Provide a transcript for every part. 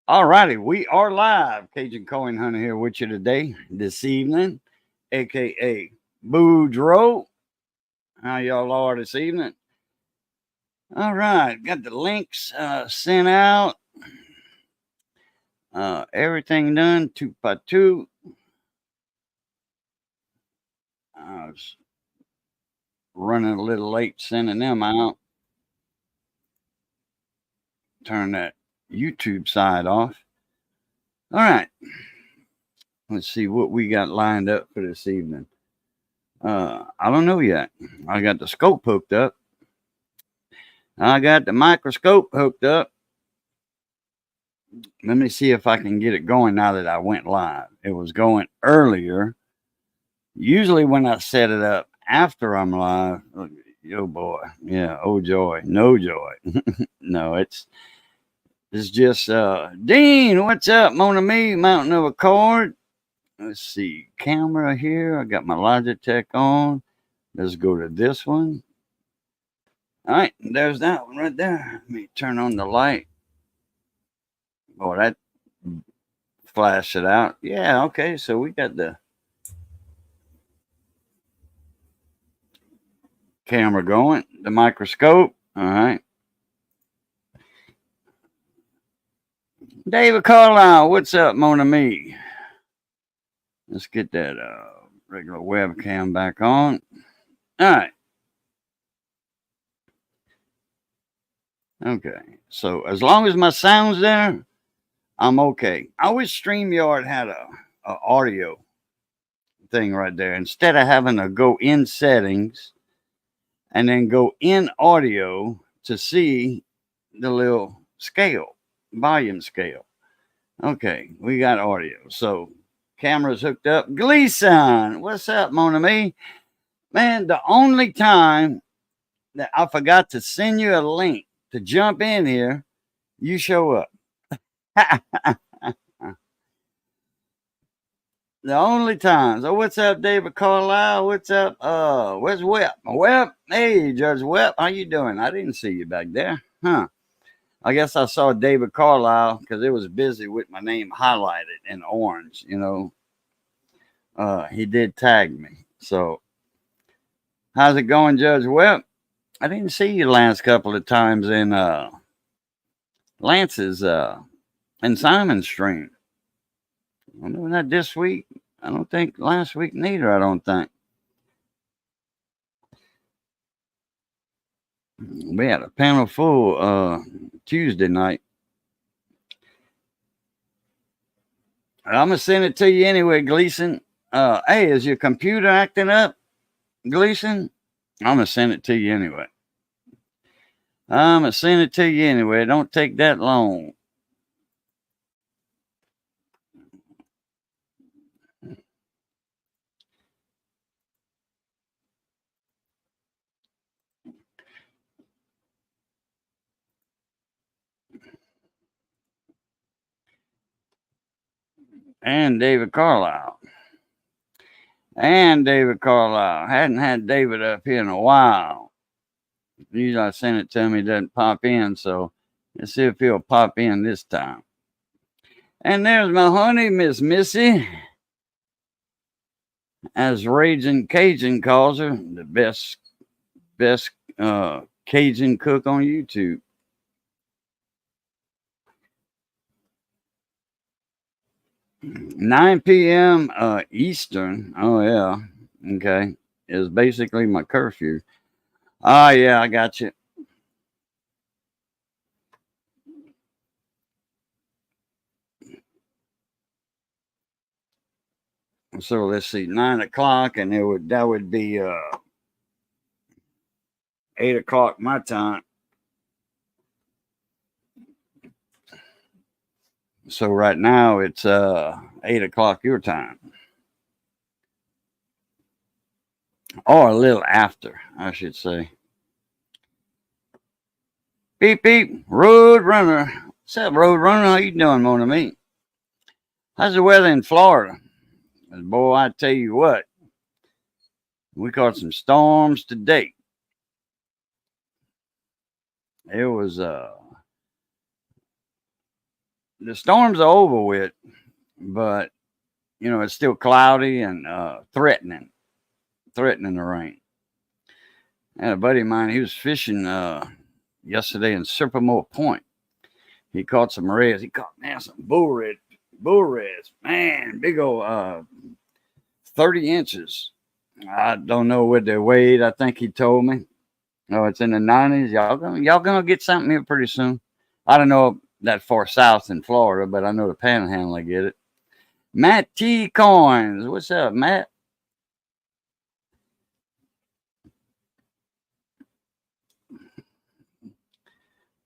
All righty, we are live. Cajun Coin Hunter here with you today, this evening, aka Boudreaux. How y'all are this evening? All right, got the links sent out. Everything done, two by two. I was running a little late sending them out. Turn that YouTube side off. All right, let's see what we got lined up for this evening. I don't know yet. I got the scope hooked up. I got the microscope hooked up. Let me see if I can get it going now that I went live. It was going earlier. Usually when I set it up after I'm live, oh boy, yeah, oh joy, no joy. No, it's just Dean, what's up, Mona Me, Mountain of Accord. Let's see, camera here. I got my Logitech on. Let's go to this one. All right, there's that one right there. Let me turn on the light. Oh, that flash it out. Yeah, okay, so we got the camera going, the microscope. All right. David Carlisle, what's up, Mona Me? Let's get that regular webcam back on. All right. Okay. So as long as my sound's there, I'm okay. I wish StreamYard had a audio thing right there. Instead of having to go in settings and then go in audio to see the little scale, volume scale. Okay, we got audio. So camera's hooked up. Gleason, what's up, Mona Me? Man, the only time that I forgot to send you a link to jump in here, you show up. The only times. Oh, what's up, David Carlisle? What's up? Where's Webb? Webb? Hey, Judge Webb. How you doing? I didn't see you back there. Huh. I guess I saw David Carlisle because it was busy with my name highlighted in orange, you know. He did tag me. So how's it going, Judge Webb? I didn't see you the last couple of times in Lance's and Simon's stream. I'm doing that this week. I don't think last week neither, I don't think. We had a panel full Tuesday night. I'm gonna send it to you anyway, Gleason. Hey, is your computer acting up, Gleason? I'm gonna send it to you anyway. I'm gonna send it to you anyway. It don't take that long. And David Carlisle. And David Carlisle. Hadn't had David up here in a while. Usually I send it to him, he doesn't pop in, so let's see if he'll pop in this time. And there's my honey, Miss Missy. As Raging Cajun calls her, the best Cajun cook on YouTube. Nine p.m. Eastern. Oh yeah, okay. Is basically my curfew. Ah, yeah, I got you. So let's see, 9 o'clock, and that would be 8 o'clock my time. So right now it's 8 o'clock your time, or a little after, I should say. Beep beep, Road Runner. What's up, Road Runner? How you doing, Mona Me? How's the weather in Florida? Boy, I tell you what, we caught some storms today. It was the storms are over with, but it's still cloudy and threatening the rain. And a buddy of mine, he was fishing yesterday in Silvermore Point. He caught some reds. He caught some bull reds, man, big old 30 inches. I don't know what they weighed. I think he told me. Oh, it's in the 90s. Y'all gonna get something here pretty soon. I don't know that far south in Florida, but I know the Panhandle get it. Matt T. Coins, what's up, Matt?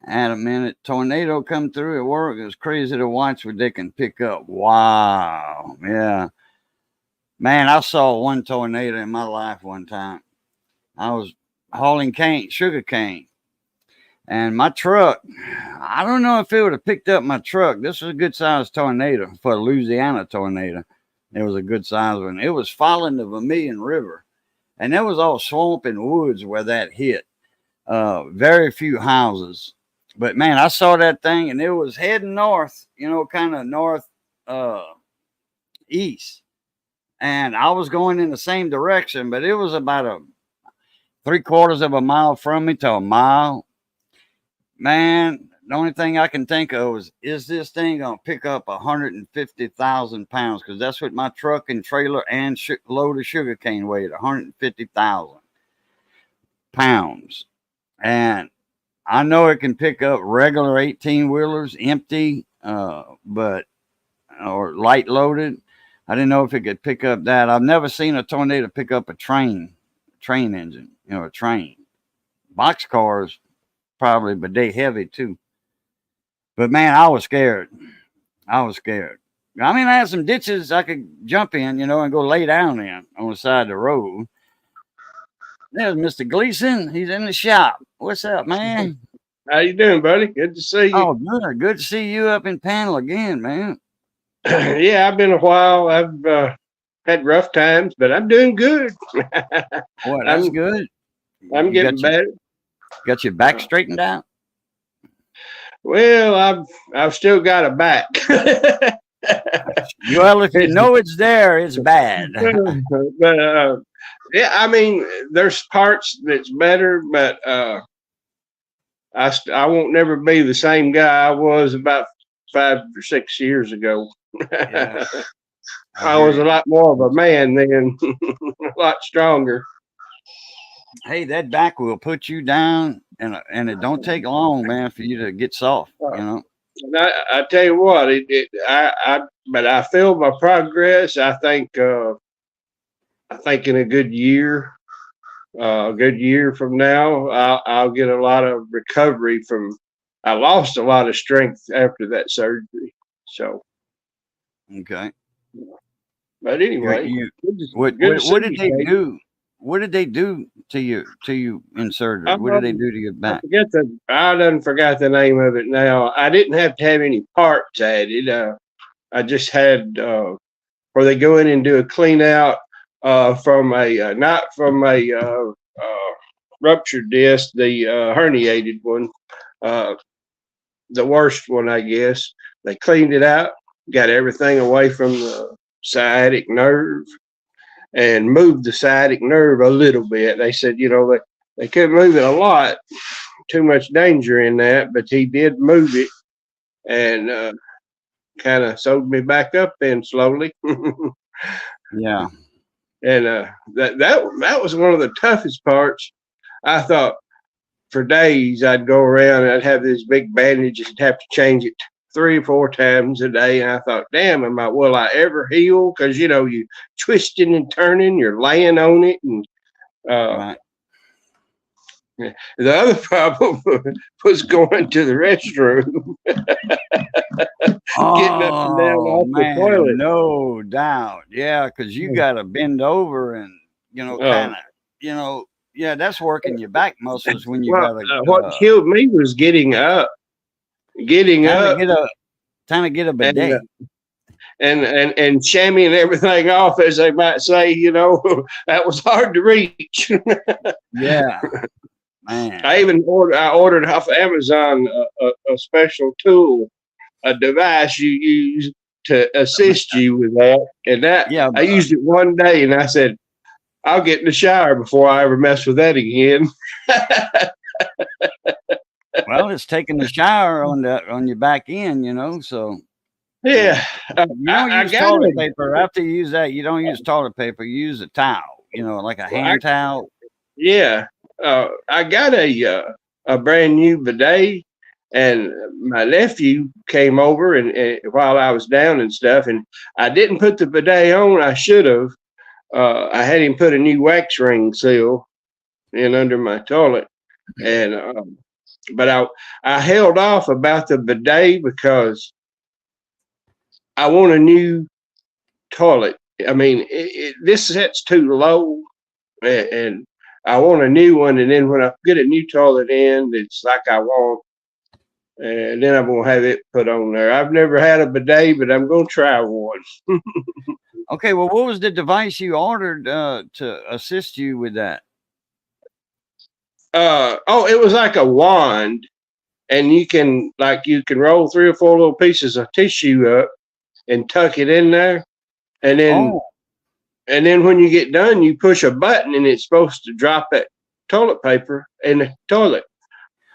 Add a minute. Tornado come through at work. It was crazy to watch what they can pick up. Wow. Yeah. Man, I saw one tornado in my life one time. I was hauling sugar cane. And my truck, I don't know if it would have picked up my truck. This was a good sized tornado for a Louisiana tornado. It was a good sized one. It was following the Vermilion River. And there was all swamp and woods where that hit. Very few houses. But man, I saw that thing and it was heading north, kind of north east. And I was going in the same direction, but it was about a 3/4 of a mile from me to a mile. Man, the only thing I can think of is this thing going to pick up 150,000 pounds? Because that's what my truck and trailer and load of sugarcane weighed, 150,000 pounds. And I know it can pick up regular 18-wheelers, empty, or light loaded. I didn't know if it could pick up that. I've never seen a tornado pick up a train engine, a train. Boxcars probably, but they heavy too. But man, I was scared. I mean, I had some ditches I could jump in, and go lay down in on the side of the road. There's Mr. Gleason. He's in the shop. What's up, man? How you doing, buddy? Good to see you. Oh, good. Good to see you up in Panel again, man. Yeah, I've been a while. I've had rough times, but I'm doing good. Boy, that's good. I'm getting better. Got your back straightened out? Well, I've still got a back. Well, if you know it's there, it's bad. But yeah, I mean, there's parts that's better, but I won't never be the same guy I was about 5 or 6 years ago. Yeah. I was a lot more of a man then, a lot stronger. Hey, that back will put you down, and it don't take long, man, for you to get soft. And I tell you what, but I feel my progress. I think in a good year from now, I'll get a lot of recovery from. I lost a lot of strength after that surgery, so. Okay. But anyway, what did they do? What did they do to you in surgery? What did they do to your back? I done forgot the name of it now. I didn't have to have any parts added. I just had where they go in and do a clean out from a not from a ruptured disc, the herniated one, the worst one, I guess. They cleaned it out, got everything away from the sciatic nerve, and moved the sciatic nerve a little bit. They said, they couldn't move it a lot, too much danger in that, but he did move it and kind of sewed me back up then slowly. Yeah. And that was one of the toughest parts. I thought for days I'd go around and I'd have these big bandages and have to change it 3 or 4 times a day. And I thought, damn, will I ever heal? Because, you twisting and turning, you're laying on it. And right. The other problem was going to the restroom. Getting up and down off the toilet. No doubt. Yeah, because you got to bend over and, kind of, yeah, that's working your back muscles when you got to. What killed me was getting up. Trying to get a bidet. And shammying everything off, as they might say, that was hard to reach. Yeah. Man. I ordered off Amazon a special tool a device you use to assist you with that. And that Yeah, I used it one day, and I said, I'll get in the shower before I ever mess with that again. well, it's taking the shower on your back end, so Yeah, you don't I use got toilet it. paper. After you use that, you don't use toilet paper. You use a towel, like a I, hand towel. yeah, I got a brand new bidet, and my nephew came over and while I was down and stuff, and I didn't put the bidet on. I should have. I had him put a new wax ring seal in under my toilet, and but I held off about the bidet because I want a new toilet. I mean, this set's too low, and I want a new one. And then when I get a new toilet in, it's like I want, and then I'm gonna have it put on there. I've never had a bidet, but I'm gonna try one. Okay, well, what was the device you ordered to assist you with that? Oh, it was like a wand, and you can roll 3 or 4 little pieces of tissue up and tuck it in there, and then Oh, and then when you get done, you push a button, and it's supposed to drop that toilet paper in the toilet.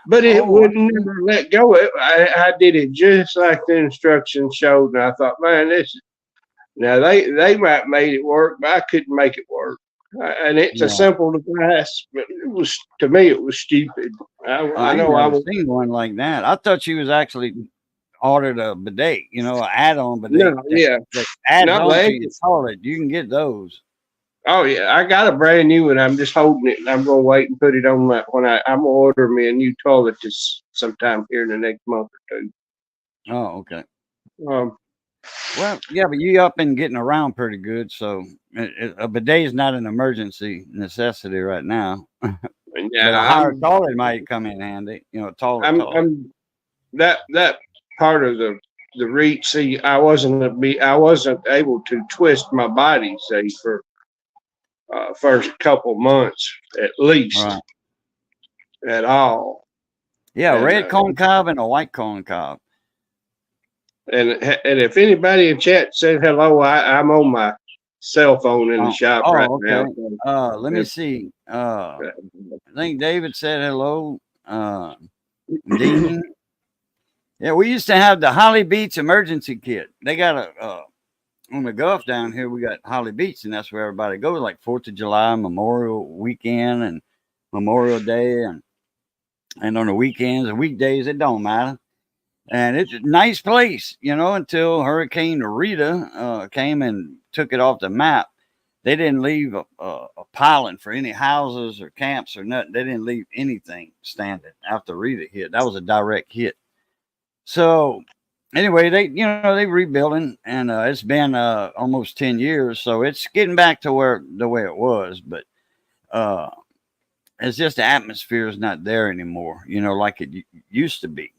But it oh, would never let go. I did it just like the instructions showed, and I thought, man, this. Now they might made it work, but I couldn't make it work. And it's a yeah. simple device, but it was to me it was stupid. I I ain't know I never was seen one like that. I thought she was actually ordered a bidet, an add-on bidet no, that, yeah, that adds not on to like your toilet. You can get those. oh yeah, I got a brand new one. I'm just holding it, and I'm gonna wait and put it on my when I'm gonna order me a new toilet this sometime here in the next month or two. Oh, okay. Um, Well, yeah, but you up and getting around pretty good, so a bidet is not an emergency necessity right now. and But a yeah, higher toilet might come in handy. Taller toilet. I'm that part of the reach. See, I wasn't able to twist my body, say for first couple months at least Right. at all. Yeah, And red corn cob and a white corn cob. and if anybody in chat said hello, I'm on my cell phone in the Oh, shop right oh, now. okay. So Let me if, see. I think David said hello. Dean. Yeah, we used to have the Holly Beach emergency kit. They got on the Gulf down here. We got Holly Beach, and that's where everybody goes, like 4th of July, Memorial Weekend, and Memorial Day, and on the weekends and weekdays, it don't matter. And it's a nice place, until Hurricane Rita came and took it off the map. They didn't leave a piling for any houses or camps or nothing. They didn't leave anything standing after Rita hit. That was a direct hit. So anyway, they rebuilding, and it's been almost 10 years, so it's getting back to where the way it was, but uh, it's just the atmosphere is not there anymore, like it used to be,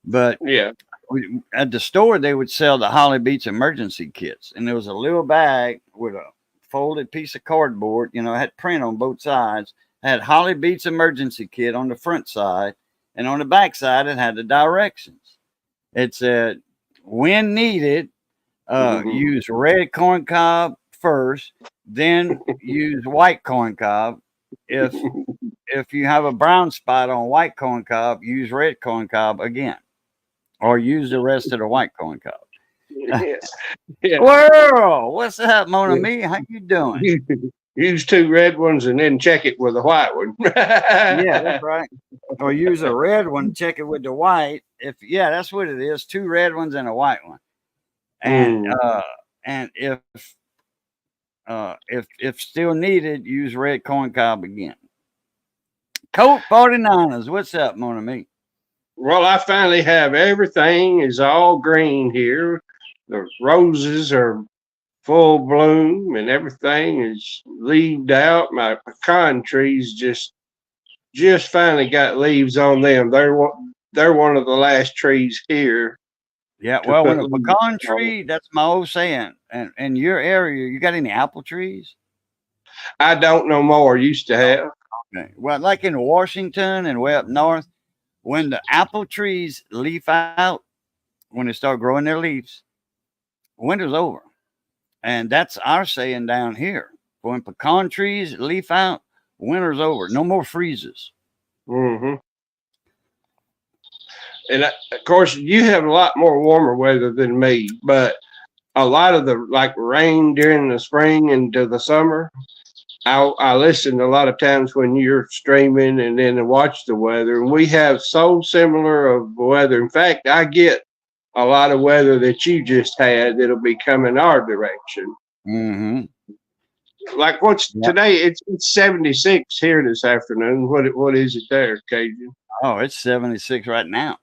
But yeah, at the store, they would sell the Holly Beach emergency kits, and there was a little bag with a folded piece of cardboard. It had print on both sides. It had Holly Beach emergency kit on the front side, and on the back side, it had the directions. It said, when needed, use red corn cob first, then use white corn cob. If you have a brown spot on white corn cob, use red corn cob again, or use the rest of the white corn cob. yeah, yeah. Squirrel, what's up, Mona Me? How you doing? Use 2 red ones and then check it with a white one. Yeah, that's right. Or use a red one, check it with the white. That's what it is. 2 red ones and a white one. And Mm. and if still needed, use red corn cob again. Colt 49ers, what's up, Mona Me? Well, I finally have everything is all green here. The roses are full bloom and everything is leaved out. My pecan trees just finally got leaves on them. They're one of the last trees here Yeah, to well, when put a leaves pecan on. tree, that's my old saying. And in your area, you got any apple trees? I don't know more. Used to have. Okay. Well, like in Washington and way up north, when the apple trees leaf out, when they start growing their leaves, winter's over. And that's our saying down here. When pecan trees leaf out, winter's over. No more freezes. Hmm. And of course, you have a lot more warmer weather than me, but a lot of the like rain during the spring into the summer, I listen a lot of times when you're streaming and then watch the weather. And we have so similar of weather. In fact, I get a lot of weather that you just had that'll be coming our direction. Mm-hmm. Like what's Yeah. today? It's 76 here this afternoon. What is it there, Cajun? Oh, it's 76 right now.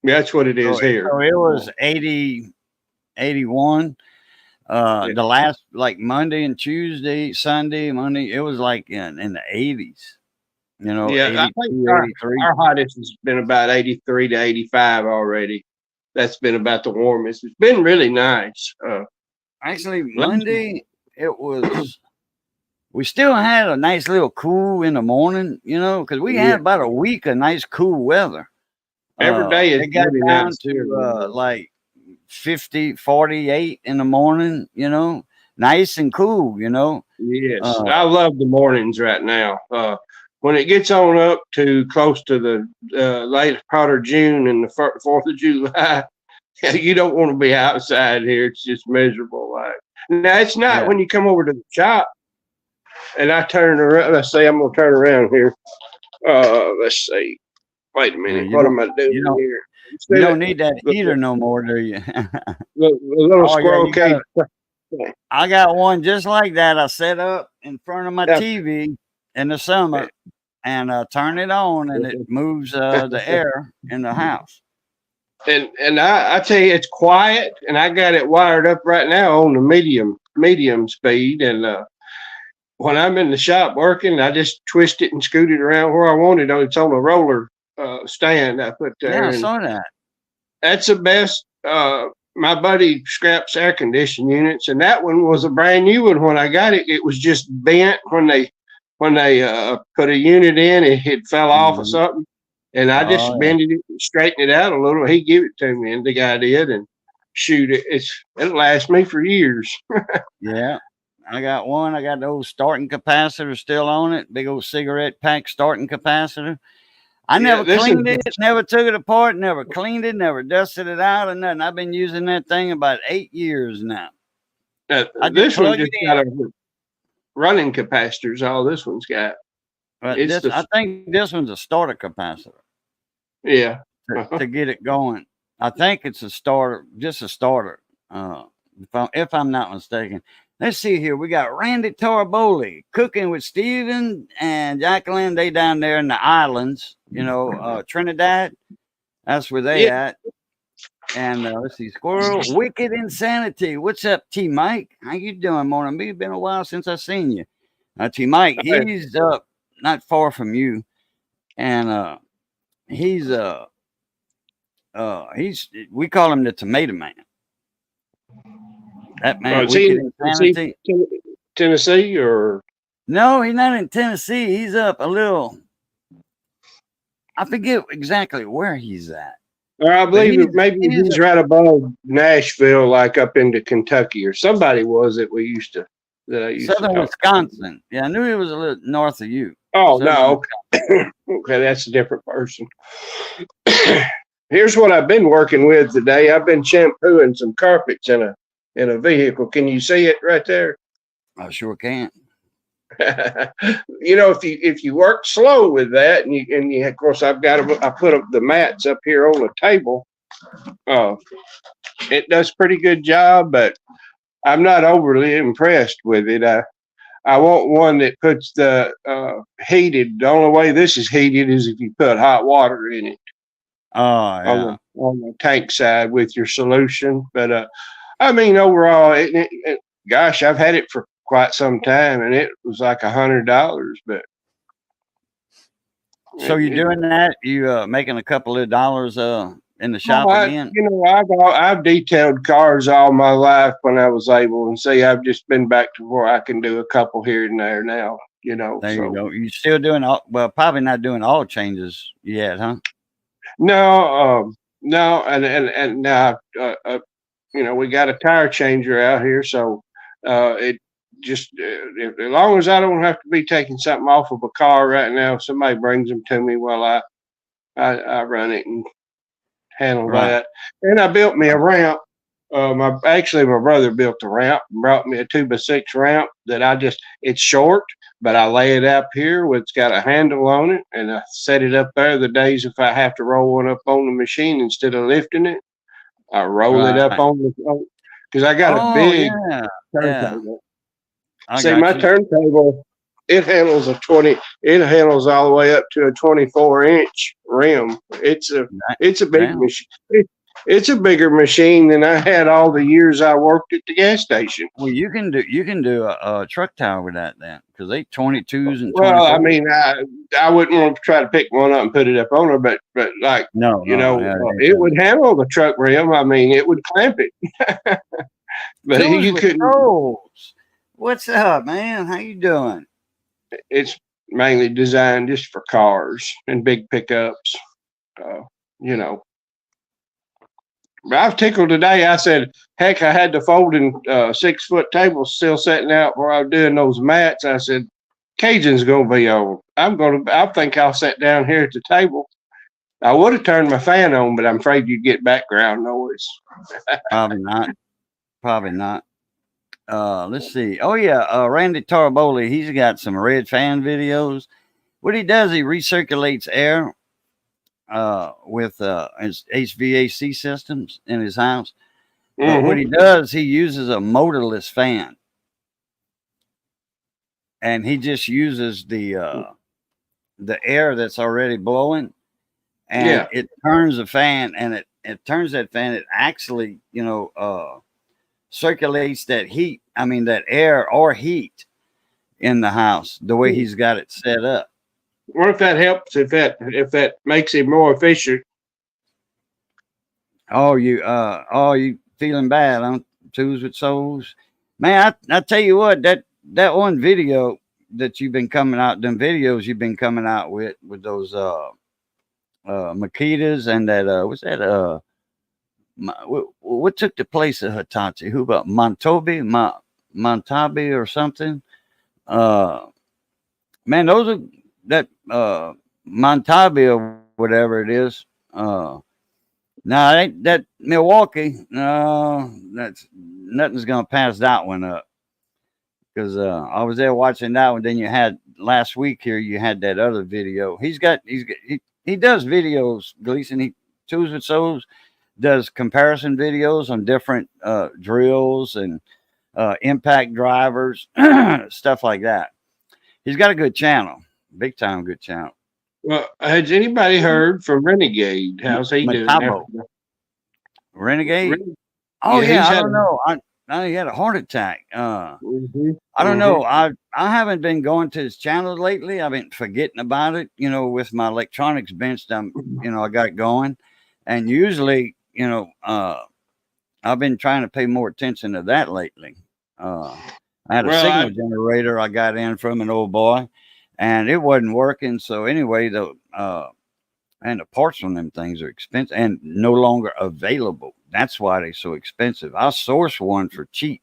That's what it is here. So it was 80, 81. Yeah. The last like Monday and Tuesday, Sunday, Monday, it was like in the 80s. You know, Yeah, I 82, think 83. our hottest has been about 83 to 85 already. That's been about the warmest. It's been really nice. Actually, Monday, it was, we still had a nice little cool in the morning, you know, because we Yeah. had about a week of nice cool weather. Every day is It got really down nice here. to like 50, 48 in the morning, you know, nice and cool, you know. Yes, Uh, I love the mornings right now. When it gets on up to close to the late part of June and the 4th of July, you don't want to be outside here. It's just miserable. Like now, it's not yeah. when you come over to the shop and I turn around. Let's say I'm gonna turn around here. Let's see. Wait a minute. You What don't, am I doing you don't, here? you See don't need that the, heater no more, do you? the little Oh, yeah, squirrel you cage. got I got one just like that. I set up in front of my Yeah. TV in the summer and turn it on, and it moves the air in the house. And I tell you, it's quiet, and I got it wired up right now on the medium speed. And when I'm in the shop working, I just twist it and scoot it around where I want it. It's on a roller stand I put Yeah, there, I and saw that. that's the best. My buddy scraps air conditioning units, and that one was a brand new one when I got it. It was just bent when they put a unit in. It fell off or Mhm. something, and I just Oh, bended it, and straightened it out a little. He gave it to me, and the guy did, and shoot it. It'll last me for years. yeah. I got one. I got the old starting capacitor still on it. Big old cigarette pack starting capacitor. I Yeah, never this is cleaned it, never took it apart, never cleaned it, never dusted it out or nothing. I've been using that thing about 8 years now. I just this one plug just it got in. a running capacitors. All this one's got. But It's this, the I think this one's a starter capacitor yeah. to get it going. I think it's a starter, just a starter. If I'm not mistaken. Let's see here. We got Randy Tarboli cooking with Steven and Jacqueline. They down there in the islands, you know, Trinidad. That's where they Yeah. at. And let's see, Squirrel, Wicked Insanity. What's up, T Mike? How you doing, morning? It's been a while since I seen you. T Mike, he's up not far from you, and he's we call him the Tomato Man. That man, Is he Wicked in Insanity. Tennessee or? No, he's not in Tennessee. He's up a little. I forget exactly where he's at. Or I believe he's- maybe he's he's right above Nashville, like up into Kentucky, or somebody was that I used to Southern talk. Wisconsin. Yeah, I knew he was a little north of you. Oh Southern no, okay, that's a different person. Here's what I've been working with today. I've been shampooing some carpets in a vehicle. Can you see it right there? I sure can't. You know, if you work slow with that, and you of course I put up the mats up here on the table. It does pretty good job, but I'm not overly impressed with it. I want one that puts the heated. The only way this is heated is if you put hot water in it. Oh yeah. On the tank side with your solution. But I mean, overall, gosh, I've had it for quite some time, and it was like $100. But So you're doing that? You making a couple of dollars in the shop again? You know, I've detailed cars all my life when I was able, and see, I've just been back to where I can do a couple here and there now. You know, There you go. You still doing probably not doing all changes yet, huh? No, No, and now, we got a tire changer out here, so it just as long as I don't have to be taking something off of a car right now, somebody brings them to me while I run it and handle Right. that. And I built me a ramp. My brother built a ramp and brought me a 2x6 ramp that it's short, but I lay it up here. It's got a handle on it, and I set it up there the days if I have to roll one up on the machine instead of lifting it. I roll it up Right. on because I got a Oh big yeah. Yeah. turntable. I See, got my you. turntable, it handles all the way up to a 24-inch rim. That, It's a big damn. machine. It's a bigger machine than I had all the years I worked at the gas station. Well, you can do a truck tire with that then, because they 22s and Well, I 24s. mean, I wouldn't want to try to pick one up and put it up on her, but like, No, no, yeah, it ain't it done. would handle the truck rim. I mean, it would clamp it, but Tools you with couldn't. souls. What's up, man? How you doing? It's mainly designed just for cars and big pickups. Uh, you know, but I was tickled today. I said, heck, I had the folding 6-foot table still sitting out where I was doing those mats. I said, Cajun's gonna be on. I think I'll sit down here at the table. I would have turned my fan on, but I'm afraid you'd get background noise. Probably not. Probably not. Let's see. Oh yeah, Randy Taraboli. He's got some red fan videos. What he does, he recirculates air with his HVAC systems in his house. But what he Mm-hmm. does, he uses a motorless fan, and he just uses the air that's already blowing, and Yeah. it turns the fan, and it turns that fan. It actually, circulates that heat. I mean, that air or heat in the house the way he's got it set up. What if that helps? If that makes it more efficient? Oh, you feeling bad on Twos with Souls? Man, I tell you what, that one video that you've been coming out, them videos you've been coming out with those Makitas and that what's that what took the place of Hitachi? Who about Montabi or something? Uh Man, those are that Montabi or whatever it is. Now ain't that Milwaukee. No, that's nothing's gonna pass that one up because I was there watching that one. Then you had last week here. You had that other video. He does videos. Gleason he Tools with Souls does comparison videos on different drills and impact drivers, stuff like that. He's got a good channel, big time good channel. Well, has anybody heard from Renegade? How's he doing after Matabo Renegade. the? Oh Yeah, yeah, he's I had. don't know. I he had a heart attack. Mhm, I don't mhm. know. I haven't been going to his channel lately. I've been forgetting about it. With my electronics bench, I got it going, and usually, I've been trying to pay more attention to that lately. Uh, I had a Well, signal generator I got in from an old boy, and it wasn't working. So anyway, and the parts on them things are expensive and no longer available. That's why they're so expensive. I sourced one for cheap,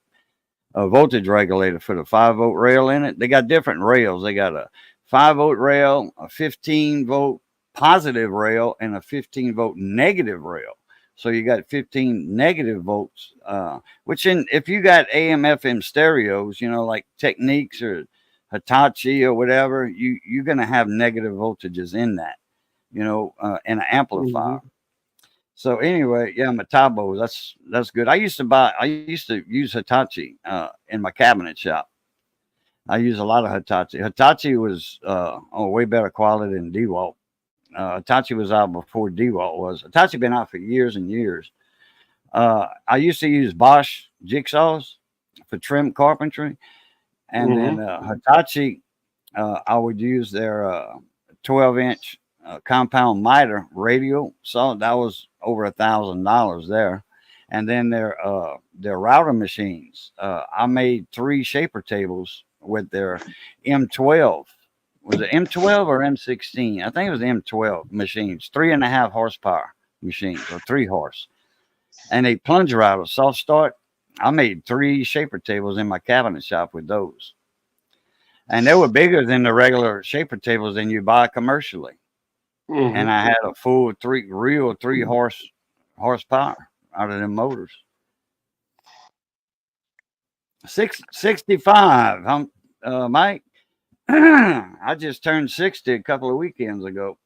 a voltage regulator for the 5-volt rail in it. They got different rails. They got a 5-volt rail, a 15-volt positive rail, and a 15-volt negative rail. So you got 15 negative volts, if you got AM FM stereos, like Techniques or Hitachi or whatever, you're going to have negative voltages in that, and an amplifier. mhm. So anyway, yeah, Metabo, that's good. I used to use Hitachi in my cabinet shop. I use a lot of Hitachi. Hitachi was way better quality than DeWalt. Hitachi was out before DeWalt was. Hitachi been out for years and years. I used to use Bosch jigsaws for trim carpentry, and then Mhm. Hitachi, I would use their 12-inch compound miter radial saw. That was over $1,000 there. And then their router machines. I made 3 shaper tables with their M12. Was it M12 or M16? I think it was the M12 machines, 3.5 horsepower. machines or 3-horse. And a plunger router, soft start. I made 3 shaper tables in my cabinet shop with those. And they were bigger than the regular shaper tables than you buy commercially. Mhm. And I had a full 3 horsepower out of them motors. 65. Mike. I just turned 60 a couple of weekends ago.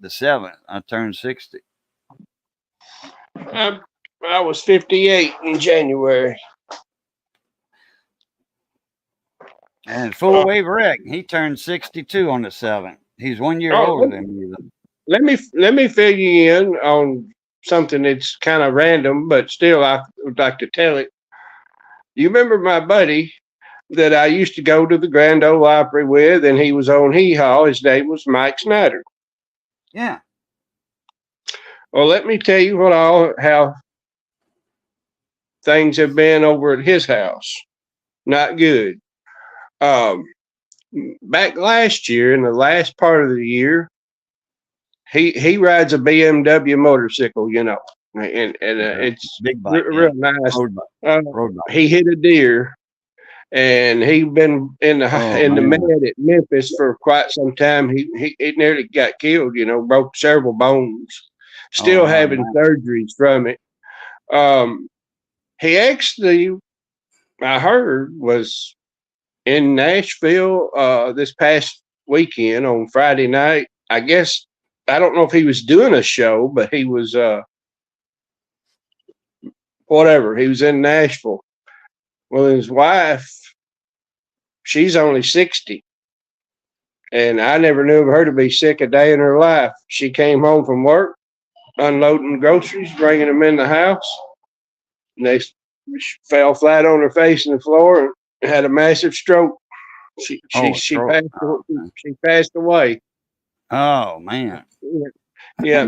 The 7th, I turned 60. I was 58 in January. And full wave wreck, he turned 62 on the 7th. He's 1 year Oh, older than me. let me fill you in on something that's kind of random, but still I would like to tell it. You remember my buddy that I used to go to the Grand Ole Opry with, and he was on Hee Haw. His name was Mike Snyder. Yeah. Well, let me tell you how things have been over at his house. Not good. Um, Back last year, in the last part of the year, he rides a BMW motorcycle, you know, and it's Big bike, real nice. Road bike. Road bike. He hit a deer, and he'd been in the man. med at Memphis for quite some time. He nearly got killed, you know, broke several bones. Still having surgeries from it. He actually, I heard, was in Nashville this past weekend on Friday night. I guess I don't know if he was doing a show, but he was whatever. He was in Nashville. Well, his wife, she's only 60. And I never knew of her to be sick a day in her life. She came home from work, unloading groceries, bringing them in the house. And they fell flat on her face in the floor and had a massive stroke. She passed away. Oh man. Yeah,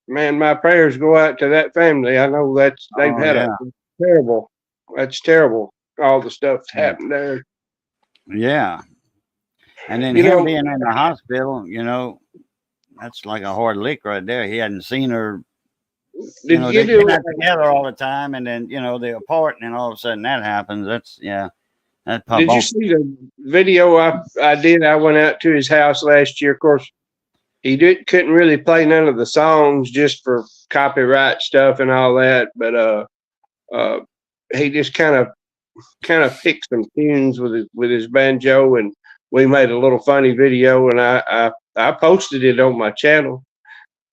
man, my prayers go out to that family. I know they've had a terrible. That's terrible. All the stuff that's happened there. Yeah. And then him being in the hospital, you know, that's like a hard lick right there. He hadn't seen her. They're not together all the time, and then they're apart, and then all of a sudden that happens. Did you see the video I did? I went out to his house last year. Of course, he couldn't really play none of the songs just for copyright stuff and all that. But he just kind of picked some tunes with his banjo, and we made a little funny video, and I posted it on my channel.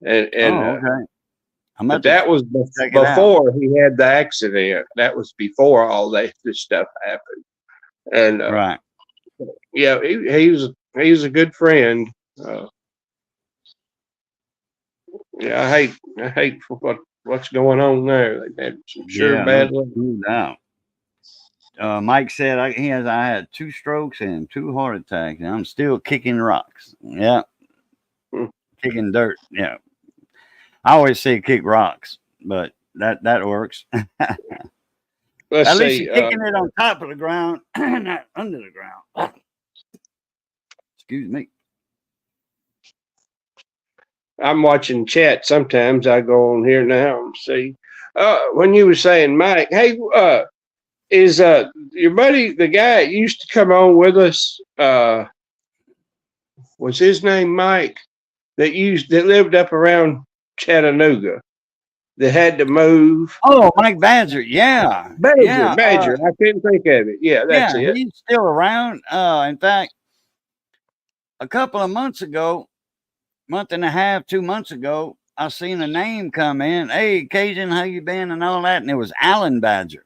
And okay. But that was before he had the accident. That was before all this stuff happened. And right. Yeah, he's a good friend. Yeah, I hate what's going on there. They had some bad luck. No doubt. Mike said I had 2 strokes and 2 heart attacks, and I'm still kicking rocks. Yeah, kicking dirt. Yeah, I always say kick rocks, but that works. At least you're kicking it on top of the ground, not under the ground. Excuse me. I'm watching chat. Sometimes I go on here now and see. When you were saying, Mike, hey, is your buddy, the guy that used to come on with us, was his name Mike? That lived up around Chattanooga, that had to move. Oh, Mike Badger, yeah. Badger. I couldn't think of it. Yeah, that's it. He's still around. In fact, a couple of months ago, month and a half, 2 months ago, I seen a name come in. Hey, Cajun, how you been? And all that. And it was Alan Badger.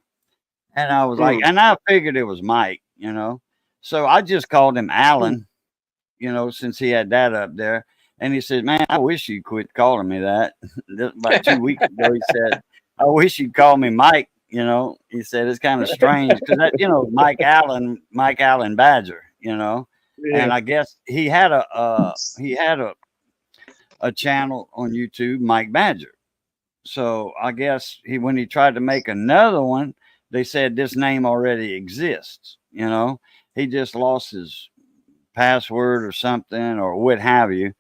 And I was like, and I figured it was Mike, So I just called him Alan, since he had that up there. And he said, man, I wish you quit calling me that. About 2 weeks ago, he said, I wish you'd call me Mike. He said, it's kind of strange because that, Mike Allen Badger, Yeah. And I guess he had a channel on YouTube, Mike Badger. So I guess when he tried to make another one, they said this name already exists. He just lost his password or something or what have you.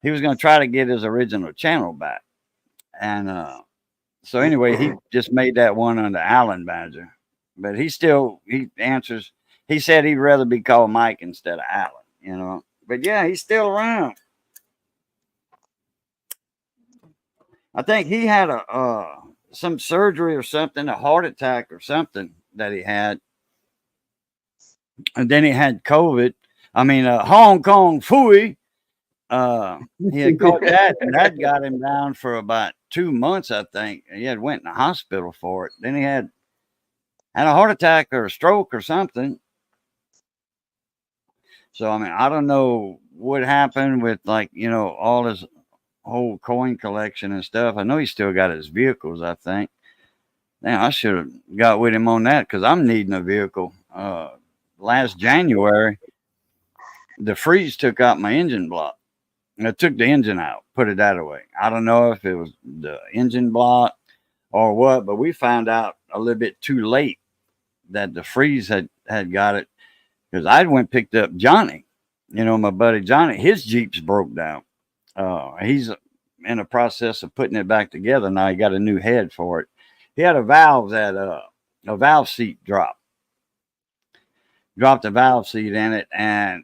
He was going to try to get his original channel back. And so anyway, he just made that one on the Allen Badger. But he answers. He said he'd rather be called Mike instead of Allen, you know. But yeah, he's still around. I think he had a some surgery or something, a heart attack or something that he had, and then he had COVID. I mean, Hong Kong Fooey. He had caught that, and that got him down for about 2 months, I think. He had went in the hospital for it. Then he had a heart attack or a stroke or something. So I mean, I don't know what happened with, like, you know, all his whole coin collection and stuff. I know he still got his vehicles, I think. Now I should have got with him on that because I'm needing a vehicle. Last January, the freeze took out my engine block. And I took the engine out, put it that way. I don't know if it was the engine block or what, but we found out a little bit too late that the freeze had got it, because I went and picked up Johnny, you know, my buddy Johnny. His Jeep's broke down. He's in the process of putting it back together now. He got a new head for it. He had a valve seat dropped a valve seat in it, and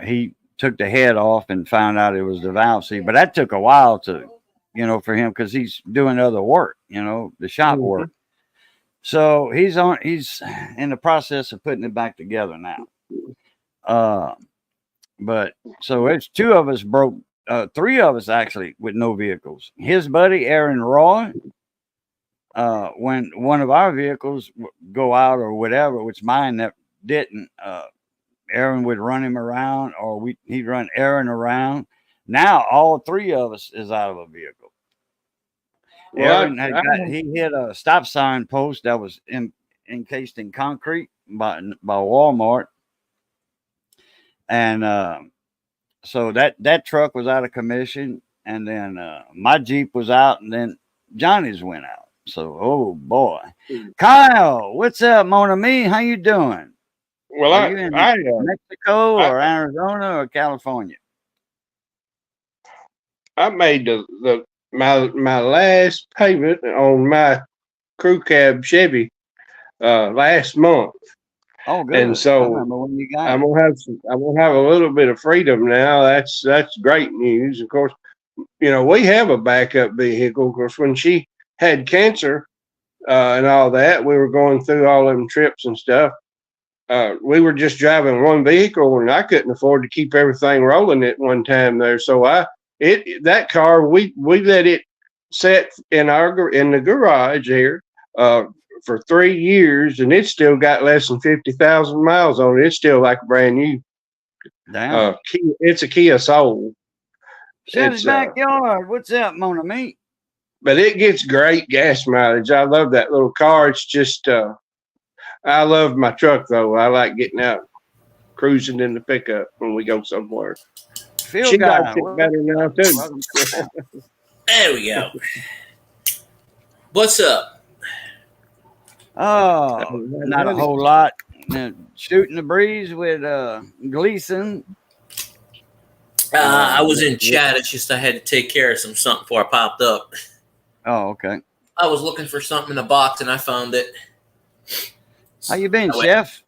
he took the head off and found out it was the valve seat. But that took a while to, you know, for him, because he's doing other work, you know, the shop work. So he's in the process of putting it back together now. But so it's two of us broke, three of us actually with no vehicles. His buddy Aaron Roy, when one of our vehicles go out or whatever, which mine that didn't, Aaron would run him around, or he'd run Aaron around. Now all three of us is out of a vehicle. Well, Aaron he hit a stop sign post that was encased in concrete by Walmart, and so that truck was out of commission, and then my Jeep was out, and then Johnny's went out. So, oh boy, Kyle, what's up, mon ami? How you doing? well, Are you in Mexico or Arizona or California? I made my last payment on my crew cab Chevy last month. Oh, good. And so I remember when you got I'm gonna have a little bit of freedom now. That's great news. Of course, you know, we have a backup vehicle. Of course, when she had cancer and all that, we were going through all them trips and stuff. We were just driving one vehicle, and I couldn't afford to keep everything rolling at one time there. So that car, we let it sit in the garage here for 3 years, and it's still got less than 50,000 miles on it. It's still like brand new. Damn. It's a Kia Soul. Chev's backyard. What's up, mon ami? But it gets great gas mileage. I love that little car. It's just I love my truck, though. I like getting out, cruising in the pickup when we go somewhere. She likes it better now, too. There we go. What's up? Oh, not a whole lot. Shooting the breeze with Gleason. I was in chat. It's just I had to take care of something before I popped up. Oh, okay. I was looking for something in a box, and I found it. How you been, Chef?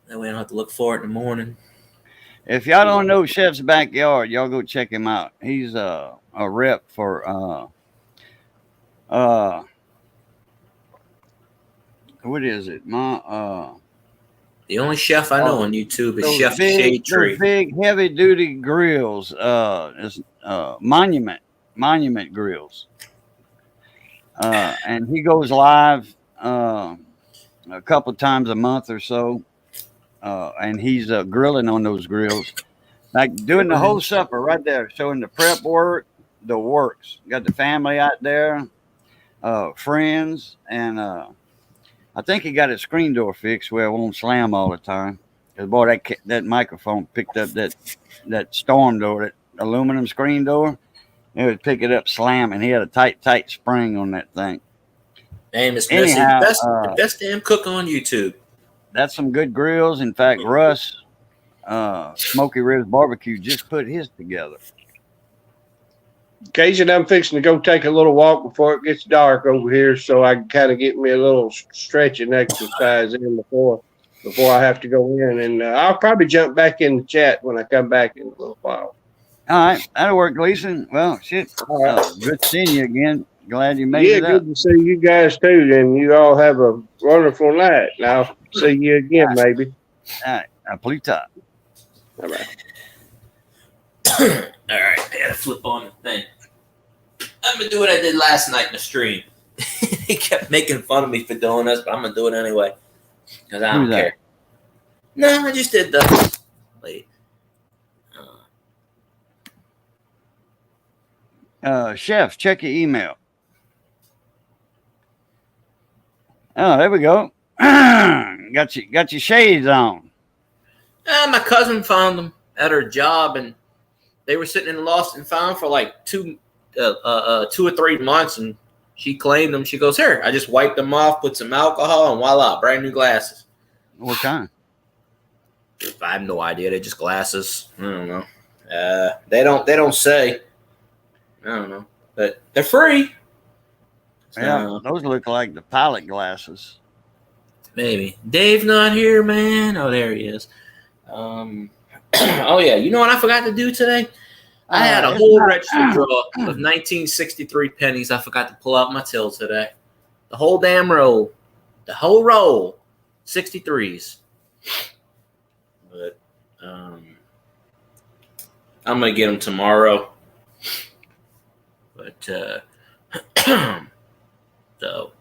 That way I don't have to look for it in the morning. If y'all don't know Chef's backyard, y'all go check him out. He's a rep for what is it? The only chef I know on YouTube is Chef Shade Tree. Those big heavy duty grills, monument grills. And he goes live a couple times a month or so, and he's grilling on those grills, like doing the whole supper right there, showing the prep work, the works. Got the family out there, friends, and I think he got his screen door fixed where it won't slam all the time. Cause boy, that microphone picked up that storm door, that aluminum screen door. It would pick it up, slam, and he had a tight spring on that thing. Name is Missy, the best damn cook on YouTube. That's some good grills. In fact, Russ Smoky Ribs Barbecue just put his together. Cajun, I'm fixing to go take a little walk before it gets dark over here, so I can kind of get me a little stretching exercise in before I have to go in. And I'll probably jump back in the chat when I come back in a little while. All right, that'll work, Gleason. Well, shit. All right. Good seeing you again. Glad you made Yeah, it up. good to see you guys too, and you all have a wonderful night. And I'll see you again, maybe. All right, Aplita. All right. All right, I gotta flip on the thing. I'm gonna do what I did last night in the stream. He kept making fun of me for doing this, but I'm gonna do it anyway because I don't care. No, I just did the wait. Chef, check your email. Oh, there we go. got your shades on. My cousin found them at her job, and they were sitting in lost and found for like 2 or 3 months, and she claimed them. She goes, "Here, I just wiped them off, put some alcohol, and voila, brand new glasses." What kind? I have no idea. They're just glasses. I don't know. They don't say. I don't know, but they're free. Yeah, those look like the pilot glasses. Maybe Dave's not here, man. Oh, there he is. Oh yeah, you know what I forgot to do today? I had a whole register drawer of 1963 pennies. I forgot to pull out my till today. The whole damn roll, 63s. But I'm gonna get them tomorrow. But so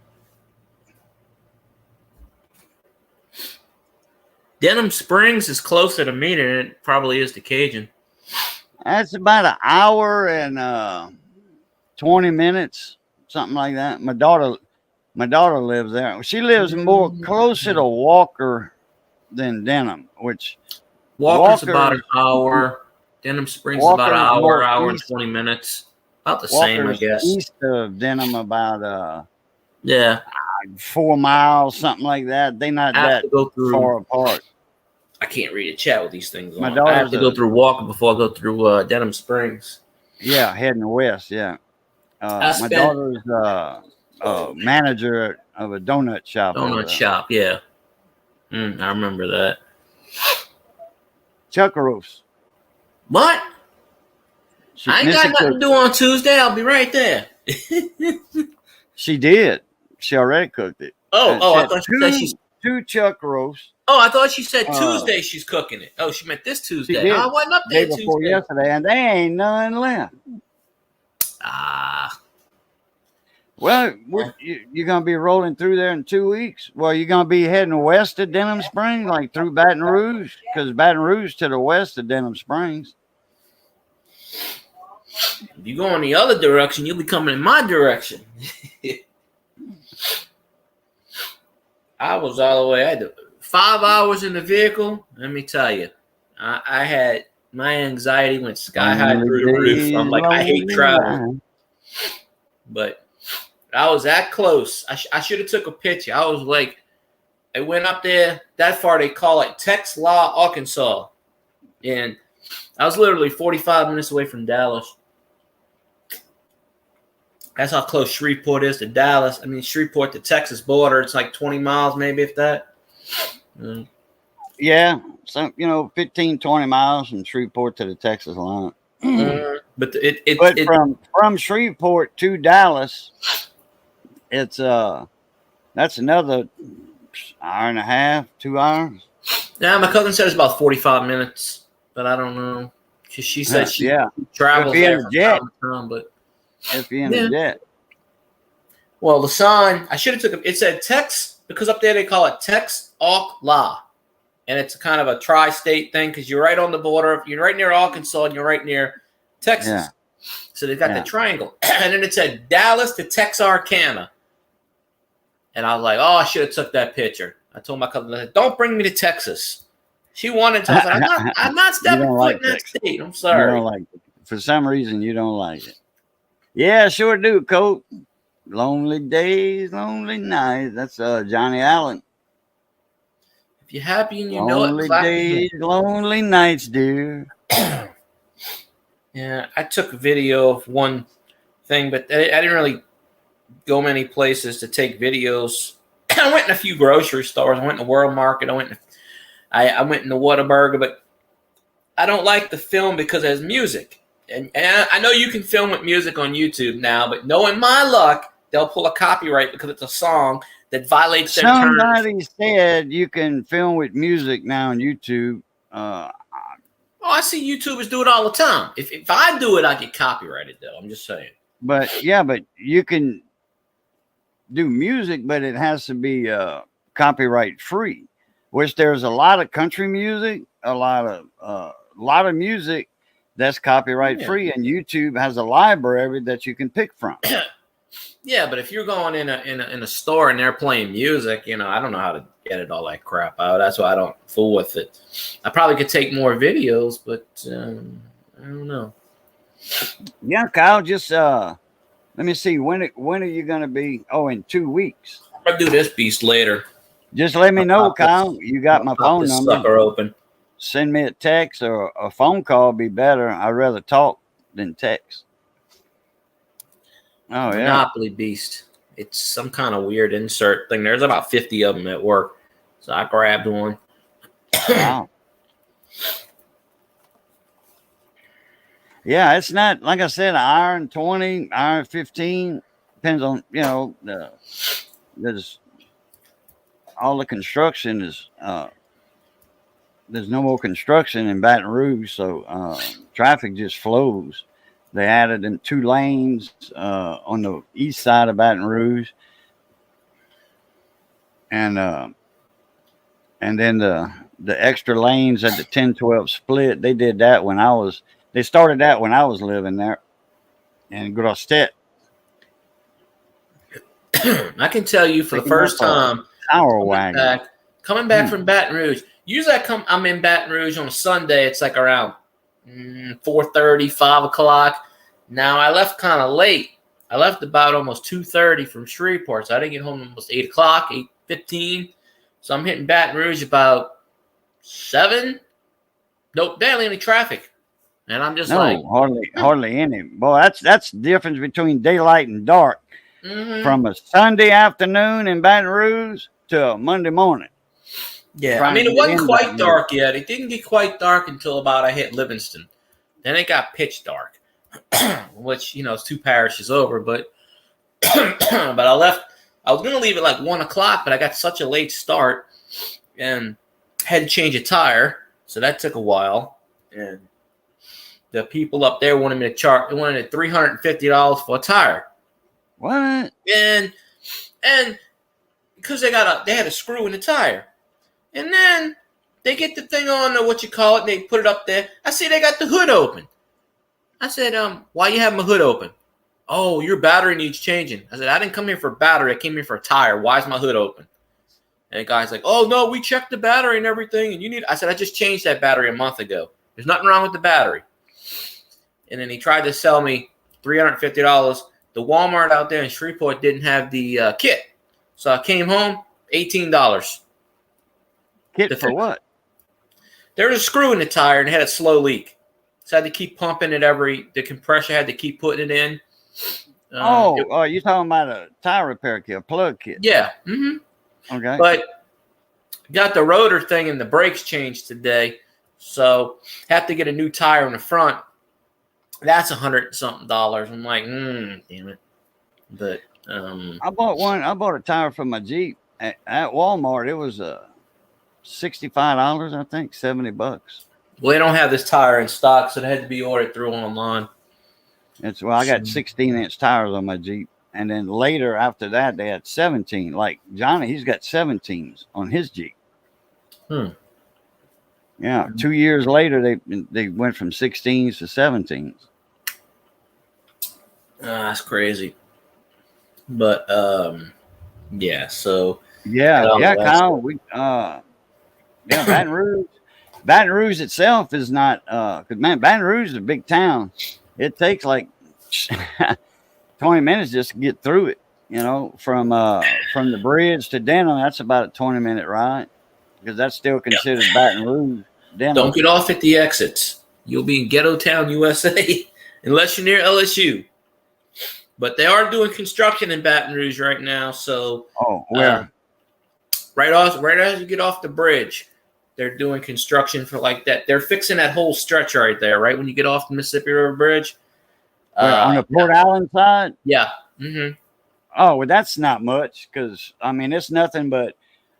Denham Springs is closer to me than it probably is to Cajun. That's about an hour and 20 minutes, something like that. My daughter lives there. She lives more closer to Walker than Denham, which Walker's about an hour. Denham Springs is about an hour and 20 minutes. About the same, I guess. East of Denham, about 4 miles, something like that. They're not that far apart. I can't read a chat with these things on. I have to go through Walker before I go through Denham Springs. Yeah, heading west. Yeah, my daughter's manager of a donut shop. Yeah. I remember that. Chuckaroos. What? I ain't got nothing to do on Tuesday. I'll be right there. She did. She already cooked it. I thought she said she's 2 chuck roasts. Oh, I thought she said Tuesday she's cooking it. Oh, she meant this Tuesday. I wasn't up there Day before yesterday, and there ain't none left. Well, you're going to be rolling through there in 2 weeks? Well, you're going to be heading west of Denham Springs, like through Baton Rouge? Because Baton Rouge to the west of Denham Springs. If you go in the other direction, you'll be coming in my direction. I was all the way. I had 5 hours in the vehicle. Let me tell you, I had my anxiety went sky high through the roof. I'm like, I hate travel, but I was that close. I should have took a picture. I was like, I went up there that far. They call it Texas-La, Arkansas, and I was literally 45 minutes away from Dallas. That's how close Shreveport is to Dallas. I mean, Shreveport to Texas border, it's like 20 miles, maybe, if that. Yeah, so 15, 20 miles from Shreveport to the Texas line. But from Shreveport to Dallas, it's that's another hour and a half, 2 hours. Yeah, my cousin said it's about 45 minutes, but I don't know. She said she travels there from time to time, but if you're in the jet. Well, the sign, I should have took it said Tex, because up there they call it Tex-La. And it's kind of a tri-state thing because you're right on the border. You're right near Arkansas and you're right near Texas. Yeah. So they've got the triangle. And then it said Dallas to Texarkana. And I was like, oh, I should have took that picture. I told my cousin, I said, don't bring me to Texas. She wanted to. I was like, I'm not stepping foot in that state. I'm sorry. You don't like it. For some reason, you don't like it. Yeah, sure do, Colt. Lonely days, lonely nights. That's Johnny Allen. If you're happy and you know it, Lonely clap your days, lonely nights, dear. hands. Yeah, I took a video of one thing, but I didn't really go many places to take videos. I went in a few grocery stores. I went to World Market. I went in the Whataburger, but I don't like the film because there's music. And I know you can film with music on YouTube now, but knowing my luck, they'll pull a copyright because it's a song that violates their terms. Somebody said you can film with music now on YouTube. Oh, I see YouTubers do it all the time. If I do it, I get copyrighted, though. I'm just saying. But yeah, but you can do music, but it has to be copyright free. Which there's a lot of country music, a lot of music that's copyright free, and YouTube has a library that you can pick from. Yeah, but if you're going in a store and they're playing music, I don't know how to edit all that crap out. That's why I don't fool with it. I probably could take more videos, but I don't know. Yeah, Kyle, just let me see. When are you going to be? Oh, in 2 weeks. I'll do this beast later. Just let me know, Kyle. You got my phone number. Sucker open. Send me a text or a phone call would be better. I'd rather talk than text. Oh, yeah. Monopoly Beast. It's some kind of weird insert thing. There's about 50 of them at work. So I grabbed one. Wow. Yeah, it's not, like I said, an hour and 20, hour and 15. Depends on, there's all the construction is, there's no more construction in Baton Rouge, so traffic just flows. They added them 2 lanes on the east side of Baton Rouge, and then the extra lanes at the 10-12 split. They did that they started that when I was living there in Grosset. I can tell you for the first time, coming back from Baton Rouge. Usually I'm in Baton Rouge on a Sunday. It's like around 4:30, 5 o'clock. Now I left kind of late. I left about almost 2:30 from Shreveport, so I didn't get home almost 8 o'clock, 8:15. So I'm hitting Baton Rouge about 7. Nope, barely any traffic, and I'm just hardly any. Boy, that's the difference between daylight and dark. From a Sunday afternoon in Baton Rouge to a Monday morning. Yeah, I mean, it wasn't quite dark yet. It didn't get quite dark until about I hit Livingston. Then it got pitch dark, which, is 2 parishes over. But but I left. I was going to leave at like 1 o'clock, but I got such a late start and had to change a tire. So that took a while. And the people up there wanted me to charge. They wanted $350 for a tire. What? And because they had a screw in the tire. And then they get the thing on and they put it up there. I see they got the hood open. I said, why you have my hood open? Oh, your battery needs changing. I said, I didn't come here for a battery. I came here for a tire. Why is my hood open? And the guy's like, oh, no, we checked the battery and everything. And I said, I just changed that battery a month ago. There's nothing wrong with the battery. And then he tried to sell me $350. The Walmart out there in Shreveport didn't have the kit. So I came home, $18. Kit for what? There was a screw in the tire and it had a slow leak. So I had to keep pumping it the compressor had to keep putting it in. You're talking about a tire repair kit, a plug kit. Yeah. Mm-hmm. Okay. But got the rotor thing and the brakes changed today. So have to get a new tire in the front. That's $100-something. I'm like, damn it. But I bought a tire for my Jeep at Walmart. It was $65, I think, $70. Well, they don't have this tire in stock, so it had to be ordered through online. I got 16-inch tires on my Jeep, and then later after that they had 17. Like Johnny, he's got 17s on his Jeep. Yeah, 2 years later they went from 16s to 17s. That's crazy. But yeah. So Kyle. Baton Rouge itself is not because Baton Rouge is a big town. It takes like 20 minutes just to get through it. From the bridge to Denham, that's about a 20-minute ride. because that's still considered Baton Rouge. Don't get off at the exits. You'll be in Ghetto Town, USA, unless you're near LSU. But they are doing construction in Baton Rouge right now. So, where? Right as you get off the bridge, they're doing construction for like that. They're fixing that whole stretch right there, right when you get off the Mississippi River Bridge. On the Port Allen side? Yeah. Mm-hmm. Oh, well, that's not much because, I mean, it's nothing but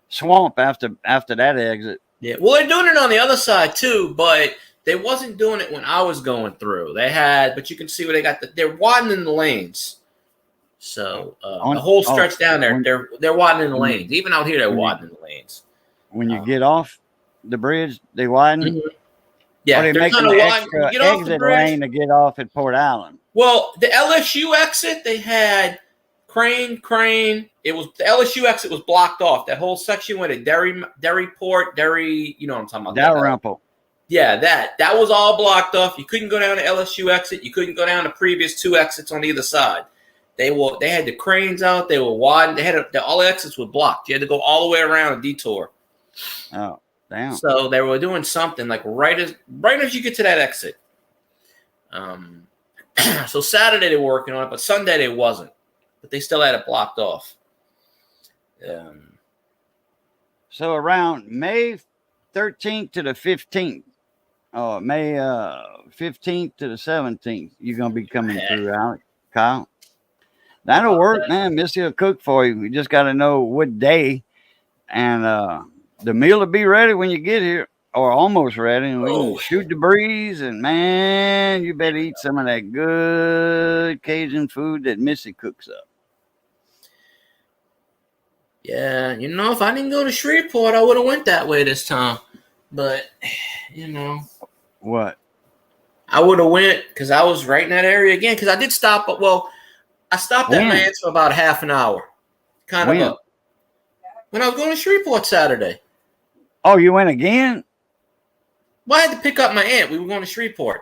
swamp after that exit. Yeah. Well, they're doing it on the other side too, but they wasn't doing it when I was going through. But you can see where they got they're widening the lanes. So the whole stretch down there, they're widening the lanes. Even out here, they're widening the lanes. When you get off the bridge, they widen. Mm-hmm. Yeah, they're making an extra exit lane to get off at Port Allen. Well, the LSU exit, they had crane. It was the LSU exit was blocked off. That whole section went to Derryport, you know what I'm talking about. Dalrymple. Yeah, that was all blocked off. You couldn't go down the LSU exit. You couldn't go down the previous two exits on either side. They had the cranes out. They were wide. They had all the exits were blocked. You had to go all the way around a detour. Oh, damn! So they were doing something like right as you get to that exit. So Saturday they were working on it, but Sunday they wasn't. But they still had it blocked off. So around May 13th to the 15th, May 15th to the 17th, you're gonna be coming through, Alex, Kyle. That'll work, man. Missy will cook for you. We just got to know what day, and the meal will be ready when you get here, or almost ready. And we can shoot the breeze, and man, you better eat some of that good Cajun food that Missy cooks up. Yeah, if I didn't go to Shreveport, I would have went that way this time. But what? I would have went because I was right in that area again. Because I did stop, I stopped at my aunt's for about half an hour. When I was going to Shreveport Saturday. Oh, you went again? Well, I had to pick up my aunt. We were going to Shreveport.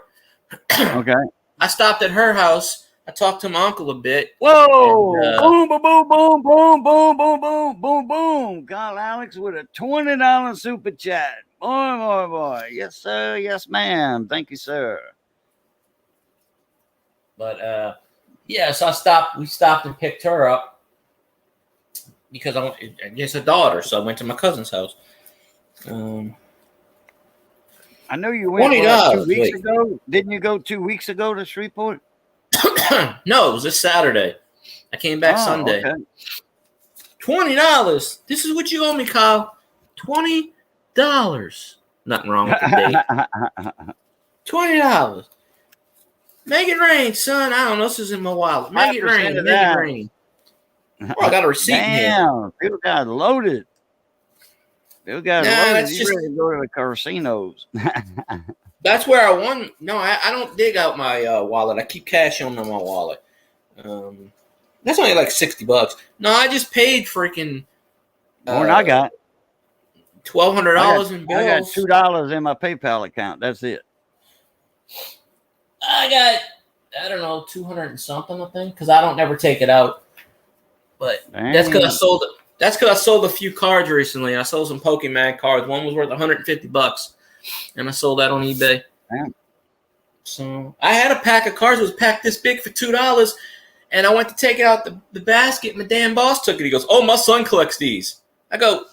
Okay. I stopped at her house. I talked to my uncle a bit. Whoa! Boom, boom, boom, boom, boom, boom, boom, boom, boom, boom. Call Alex with a $20 super chat. Boy. Yes, sir. Yes, ma'am. Thank you, sir. But, so we stopped and picked her up because I guess a daughter. So I went to my cousin's house. I know you went 2 weeks ago. Didn't you go 2 weeks ago to Shreveport? No, it was this Saturday. I came back Sunday. Okay. $20. This is what you owe me, Kyle. $20. Nothing wrong with the date. $20. Make it rain, son. I don't know. This is in my wallet. Make it rain. Make it rain. Oh, I got a receipt in here. Damn, people got loaded. People got loaded. You ready to go to the casinos. That's where I won. No, I don't dig out my wallet. I keep cash on my wallet. That's only like $60. No, I just paid freaking. More than I got. $1,200 in bills. I got $2 in my PayPal account. That's it. I got, I don't know, 200 and something, I think, because I don't never take it out. But that's because I sold it. That's because I sold a few cards recently. I sold some Pokemon cards. One was worth $150, and I sold that on eBay. Damn. So I had a pack of cards. It was packed this big for $2, and I went to take it out the basket. My damn boss took it. He goes, "Oh, my son collects these." I go,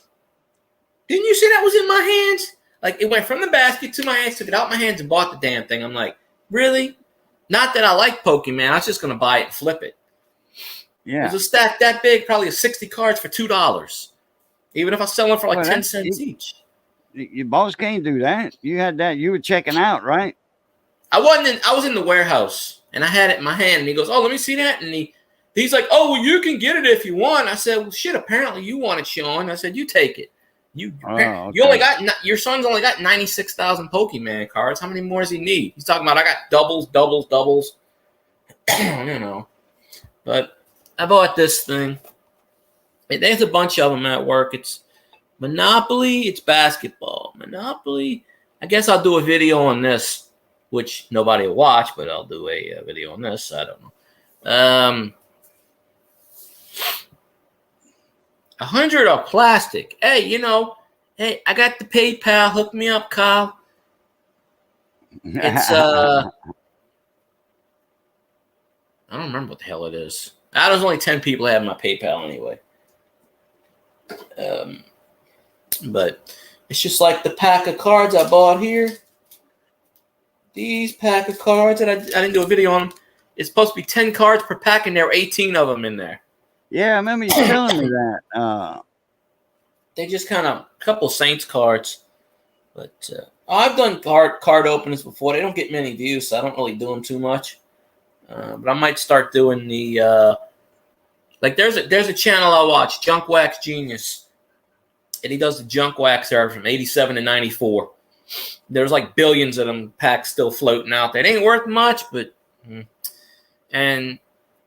"Didn't you see that was in my hands?" Like, it went from the basket to my hands, took it out my hands, and bought the damn thing. I'm like, really? Not that I like Pokemon. I was just going to buy it and flip it. Yeah. It was a stack that big, probably 60 cards for $2. Even if I sell them for like 10 cents each. Your boss can't do that. You had that. You were checking out, right? I was in the warehouse, and I had it in my hand, and he goes, "Oh, let me see that." And he's like, "Oh, well, you can get it if you want." I said, "Well, shit, apparently you want it, Sean." I said, "You take it. You only got, your son's only got 96,000 Pokemon cards. How many more does he need?" He's talking about, I got doubles. But I bought this thing. There's a bunch of them at work. It's Monopoly. It's basketball. Monopoly. I guess I'll do a video on this, which nobody will watch, but I'll do a video on this. I don't know. 100 are plastic. Hey, Hey, I got the PayPal. Hook me up, Kyle. It's I don't remember what the hell it is. There's only 10 people that have my PayPal anyway. But it's just like the pack of cards I bought here. These pack of cards that I didn't do a video on them. It's supposed to be 10 cards per pack, and there were 18 of them in there. Yeah, I remember you telling me that. They just kind of a couple Saints cards. But I've done card openings before. They don't get many views, so I don't really do them too much. But I might start doing the like there's a channel I watch, Junk Wax Genius, and he does the junk wax era from 87 to 94. There's like billions of them packs still floating out there. It ain't worth much, but and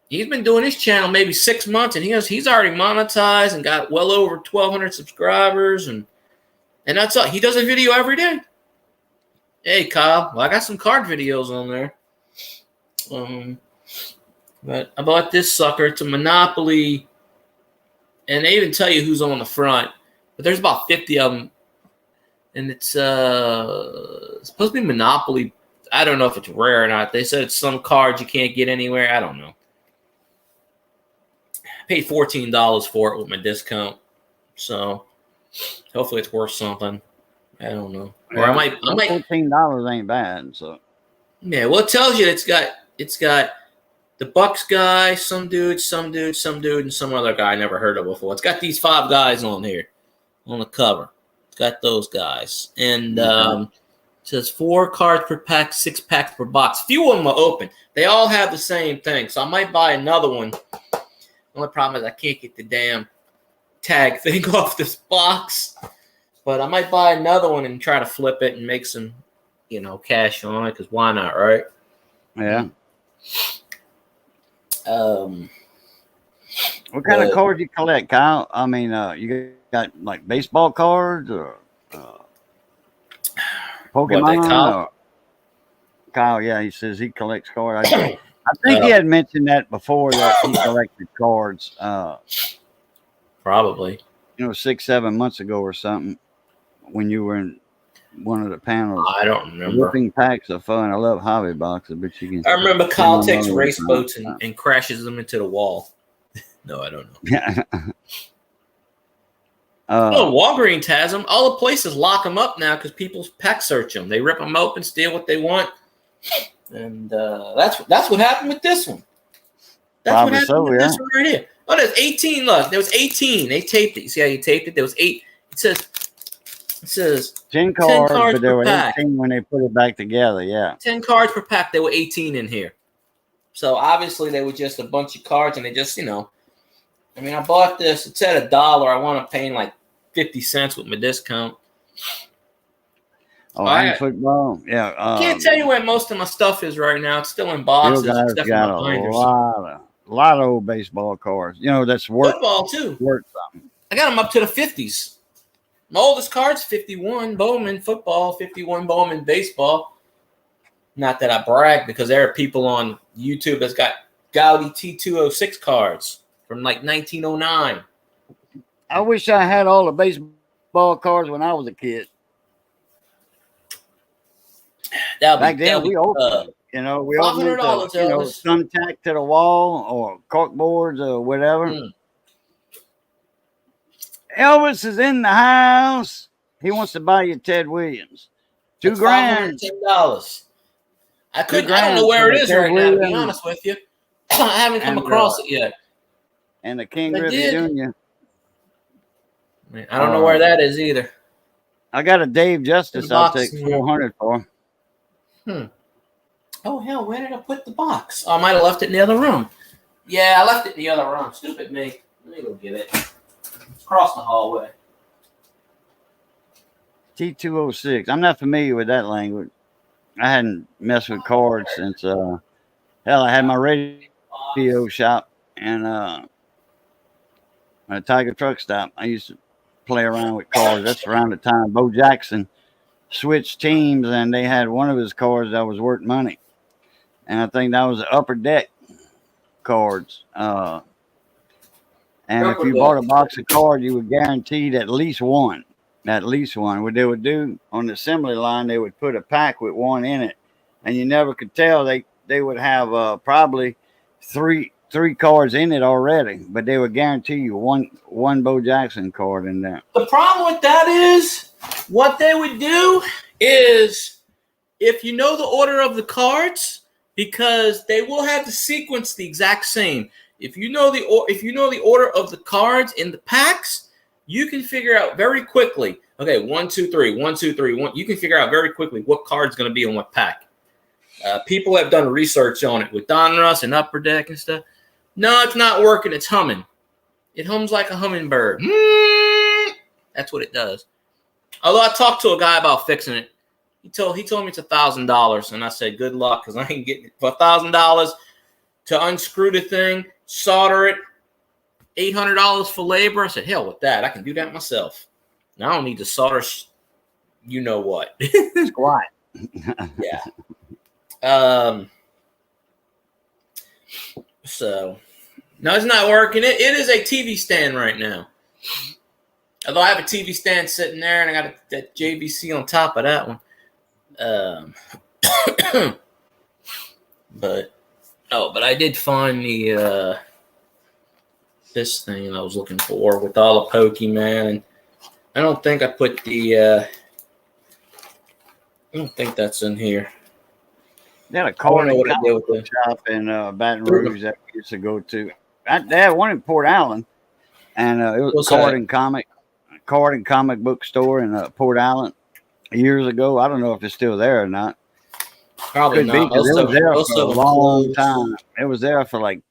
he's been doing his channel maybe 6 months, and he's already monetized and got well over 1,200 subscribers, and that's all. He does a video every day. Hey, Kyle, well, I got some card videos on there. But I bought this sucker. It's a Monopoly, and they even tell you who's on the front. But there's about 50 of them, and it's supposed to be Monopoly. I don't know if it's rare or not. They said it's some cards you can't get anywhere. I don't know. I paid $14 for it with my discount, so hopefully it's worth something. I don't know. Or I might $14 ain't bad. So yeah, well, it tells you it's got the Bucks guy, some dude, and some other guy I never heard of before. It's got these 5 guys on here on the cover. It's got those guys, and it says 4 cards per pack, 6 packs per box. Few of them are open. They all have the same thing, so I might buy another one. The only problem is I can't get the damn tag thing off this box. But I might buy another one and try to flip it and make some, cash on it, because why not, right? Yeah. What kind of cards you collect, Kyle? I mean, you got like baseball cards or Pokemon? Kyle? Kyle, yeah, he says he collects cards. I think he had mentioned that before, that he collected cards. Probably. 6-7 months ago or something, when you were in one of the panels. I don't remember. Ripping packs of fun. I love hobby boxes, but you can. I remember Kyle takes race boats and crashes them into the wall. No, I don't know. Yeah. Walgreens has them. All the places lock them up now because people pack search them. They rip them open, steal what they want, and that's what happened with this one. That's what happened with this one right here. Oh, there's 18. Look, there was 18. They taped it. You see how you taped it? There was 8. It says 10 cards, but there were 18 when they put it back together. Yeah, 10 cards per pack. There were 18 in here. So obviously they were just a bunch of cards, and they just, I mean, I bought this. It's at $1. I want to pay like 50 cents with my discount. Oh, and football. Yeah. I can't tell you where most of my stuff is right now. It's still in boxes. It's got a lot of old baseball cards. That's worth football too. Worth something. I got them up to the 50s. My oldest card's 51 Bowman football, 51 Bowman baseball. Not that I brag, because there are people on YouTube that's got Gaudy T206 cards from like 1909. I wish I had all the baseball cards when I was a kid. Back then, we opened, we opened it to, thumbtack to the wall or corkboards or whatever. Elvis is in the house. He wants to buy you Ted Williams. $2,000. $10. I don't know where it is right now, to be honest with you. I haven't come across it yet. And the King Griffey Jr. I don't know where that is either. I got a Dave Justice I'll take $400 for. Oh, hell, where did I put the box? Oh, I might have left it in the other room. Yeah, I left it in the other room. Stupid me. Let me go get it. It's across the hallway. T206. I'm not familiar with that language. I hadn't messed with cards since, I had my radio shop and a Tiger truck stop. I used to play around with cards. That's around the time Bo Jackson switched teams, and they had one of his cards that was worth money. And I think that was the Upper Deck cards. And if you bought a box of cards, you were guaranteed at least one. At least one. What they would do on the assembly line, they would put a pack with one in it, and you never could tell. They would have probably three cards in it already, but they would guarantee you one Bo Jackson card in there. The problem with that is what they would do is if you know the order of the cards, because they will have the sequence the exact same. If you know the order of the cards in the packs, you can figure out very quickly. Okay, 1, 2, 3, 1, 2, 3, 1. You can figure out very quickly what card's going to be in what pack. People have done research on it with Donruss and Upper Deck and stuff. No, it's not working. It's humming. It hums like a hummingbird. That's what it does. Although I talked to a guy about fixing it. He told me it's $1,000, and I said, good luck, because I ain't getting it for $1,000 to unscrew the thing, solder it, $800 for labor. I said, hell with that. I can do that myself. Now I don't need to solder you know what. Squat. Yeah. So, no, it's not working. It is a TV stand right now. Although I have a TV stand sitting there, and I got that JVC on top of that one. But I did find the this thing I was looking for with all the Pokemon, and I don't think I put the I don't think that's in here. They had a card what I did with the shop in Baton Rouge that we used to go to. They had one in Port Allen, and it was a card and comic book store in Port Allen years ago. I don't know if it's still there or not. Probably not. It was there for a long time. It was there for like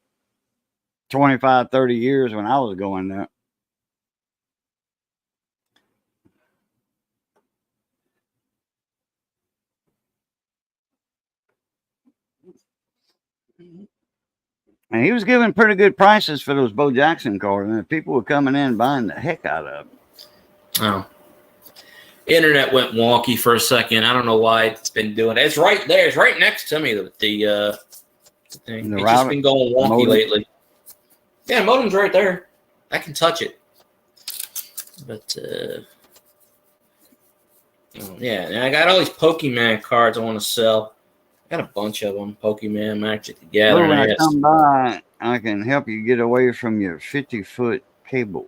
25, 30 years when I was going there. And he was giving pretty good prices for those Bo Jackson cards, and people were coming in buying the heck out of them. Oh. Internet went wonky for a second. I don't know why it's been doing it. It's right there. It's right next to me. The thing. It's just been going wonky lately. Yeah, modem's right there. I can touch it. But yeah, and I got all these Pokemon cards I want to sell. I got a bunch of them. Pokemon Magic together. Well, when I come by, I can help you get away from your 50-foot cable.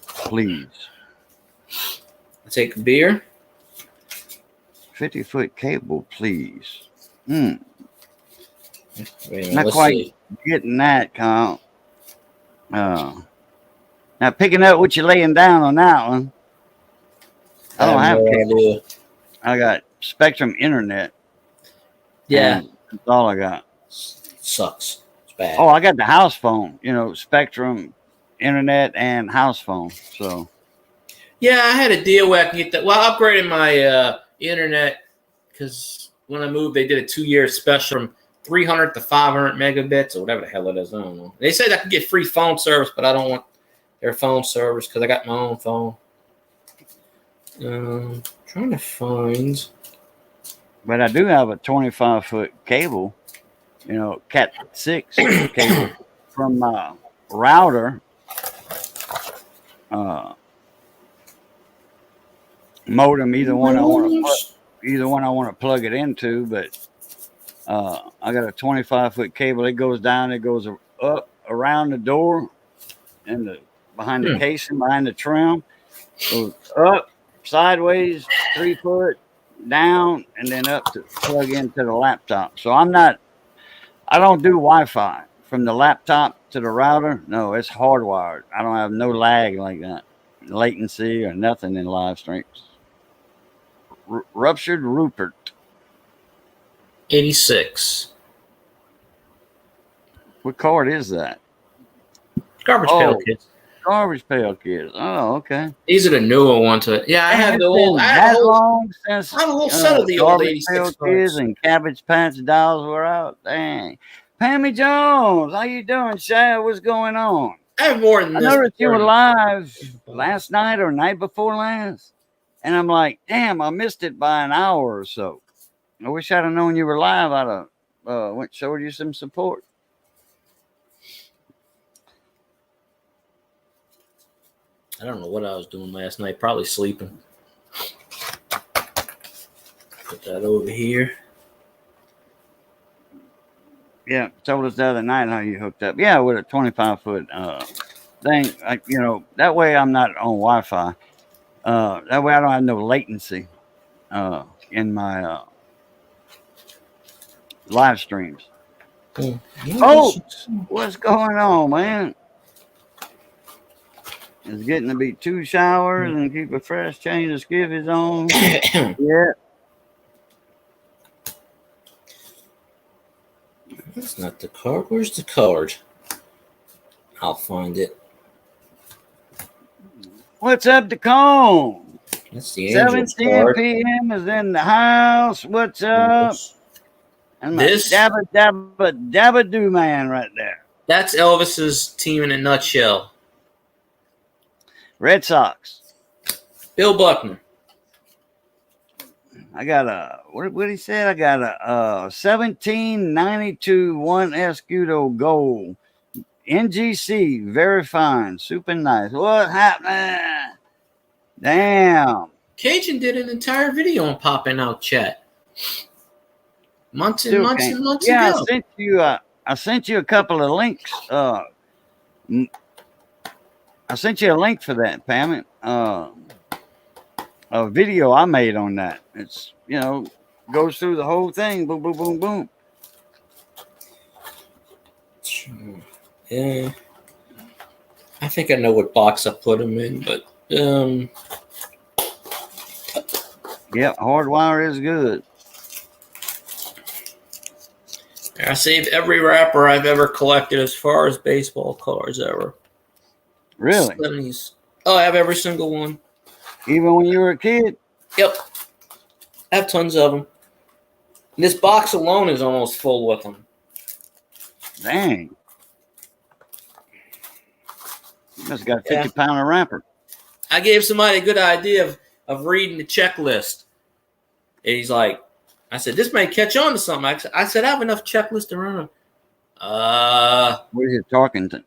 Please. Take a beer. 50-foot cable, please. Wait a minute, not quite getting that, Kyle. Now picking up what you're laying down on that one. I don't have cable. I got Spectrum Internet. Yeah. That's all I got. Sucks. It's bad. Oh, I got the house phone. Spectrum Internet and house phone. So. Yeah, I had a deal where I can get that. Well, I upgraded my internet because when I moved, they did a 2-year special from 300 to 500 megabits or whatever the hell it is. I don't know. They said I could get free phone service, but I don't want their phone service because I got my own phone. Trying to find. But I do have a 25-foot cable, Cat 6 cable from my router. Modem, either one I want to plug it into, but I got a 25-foot cable. It goes down, it goes up around the door and behind the casing, behind the trim, goes up, sideways, 3 foot, down, and then up to plug into the laptop. So I don't do Wi-Fi from the laptop to the router. No, it's hardwired. I don't have no lag like that, latency or nothing in live streams. Ruptured Rupert. 86. What card is that? Garbage Pail Kids. Garbage Pail Kids. Oh, okay. These are the newer ones. Yeah, I have the old. I have a whole set of the old 86 Kids and Cabbage Patch Dolls were out. Dang. Pammy Jones, how you doing, Shad? What's going on? I have more than this. I noticed you were live last night or night before last. And I'm like, damn, I missed it by an hour or so. I wish I'd have known you were live. I'd have showed you some support. I don't know what I was doing last night. Probably sleeping. Put that over here. Yeah, told us the other night how you hooked up. Yeah, with a 25-foot thing. That way I'm not on Wi-Fi. That way I don't have no latency in my live streams. Oh, what's going on, man? It's getting to be 2 showers and keep a fresh change of skivvies on. Yeah. That's not the card. Where's the card? I'll find it. What's up, Decone? That's the Angels 7:10 card. p.m. is in the house. What's up? And This dabba doo man right there. That's Elvis's team in a nutshell. Red Sox. Bill Buckner. I got what he said? I got a 1792 1 Escudo gold. NGC, very fine, super nice. What happened? Damn. Cajun did an entire video on popping out chat. Months and months and months ago. I sent you a couple of links. I sent you a link for that, Pam. A video I made on that. It's, goes through the whole thing. Boom, boom, boom, boom. Yeah. I think I know what box I put them in, but yeah, hardwire is good. I saved every wrapper I've ever collected as far as baseball cards ever. Really? 70s. Oh, I have every single one. Even when you were a kid? Yep. I have tons of them. And this box alone is almost full with them. Dang. You must have got a 50-pounder wrapper. I gave somebody a good idea of reading the checklist. And he's like, I said, this may catch on to something. I said, I have enough checklist to run. What are you talking to?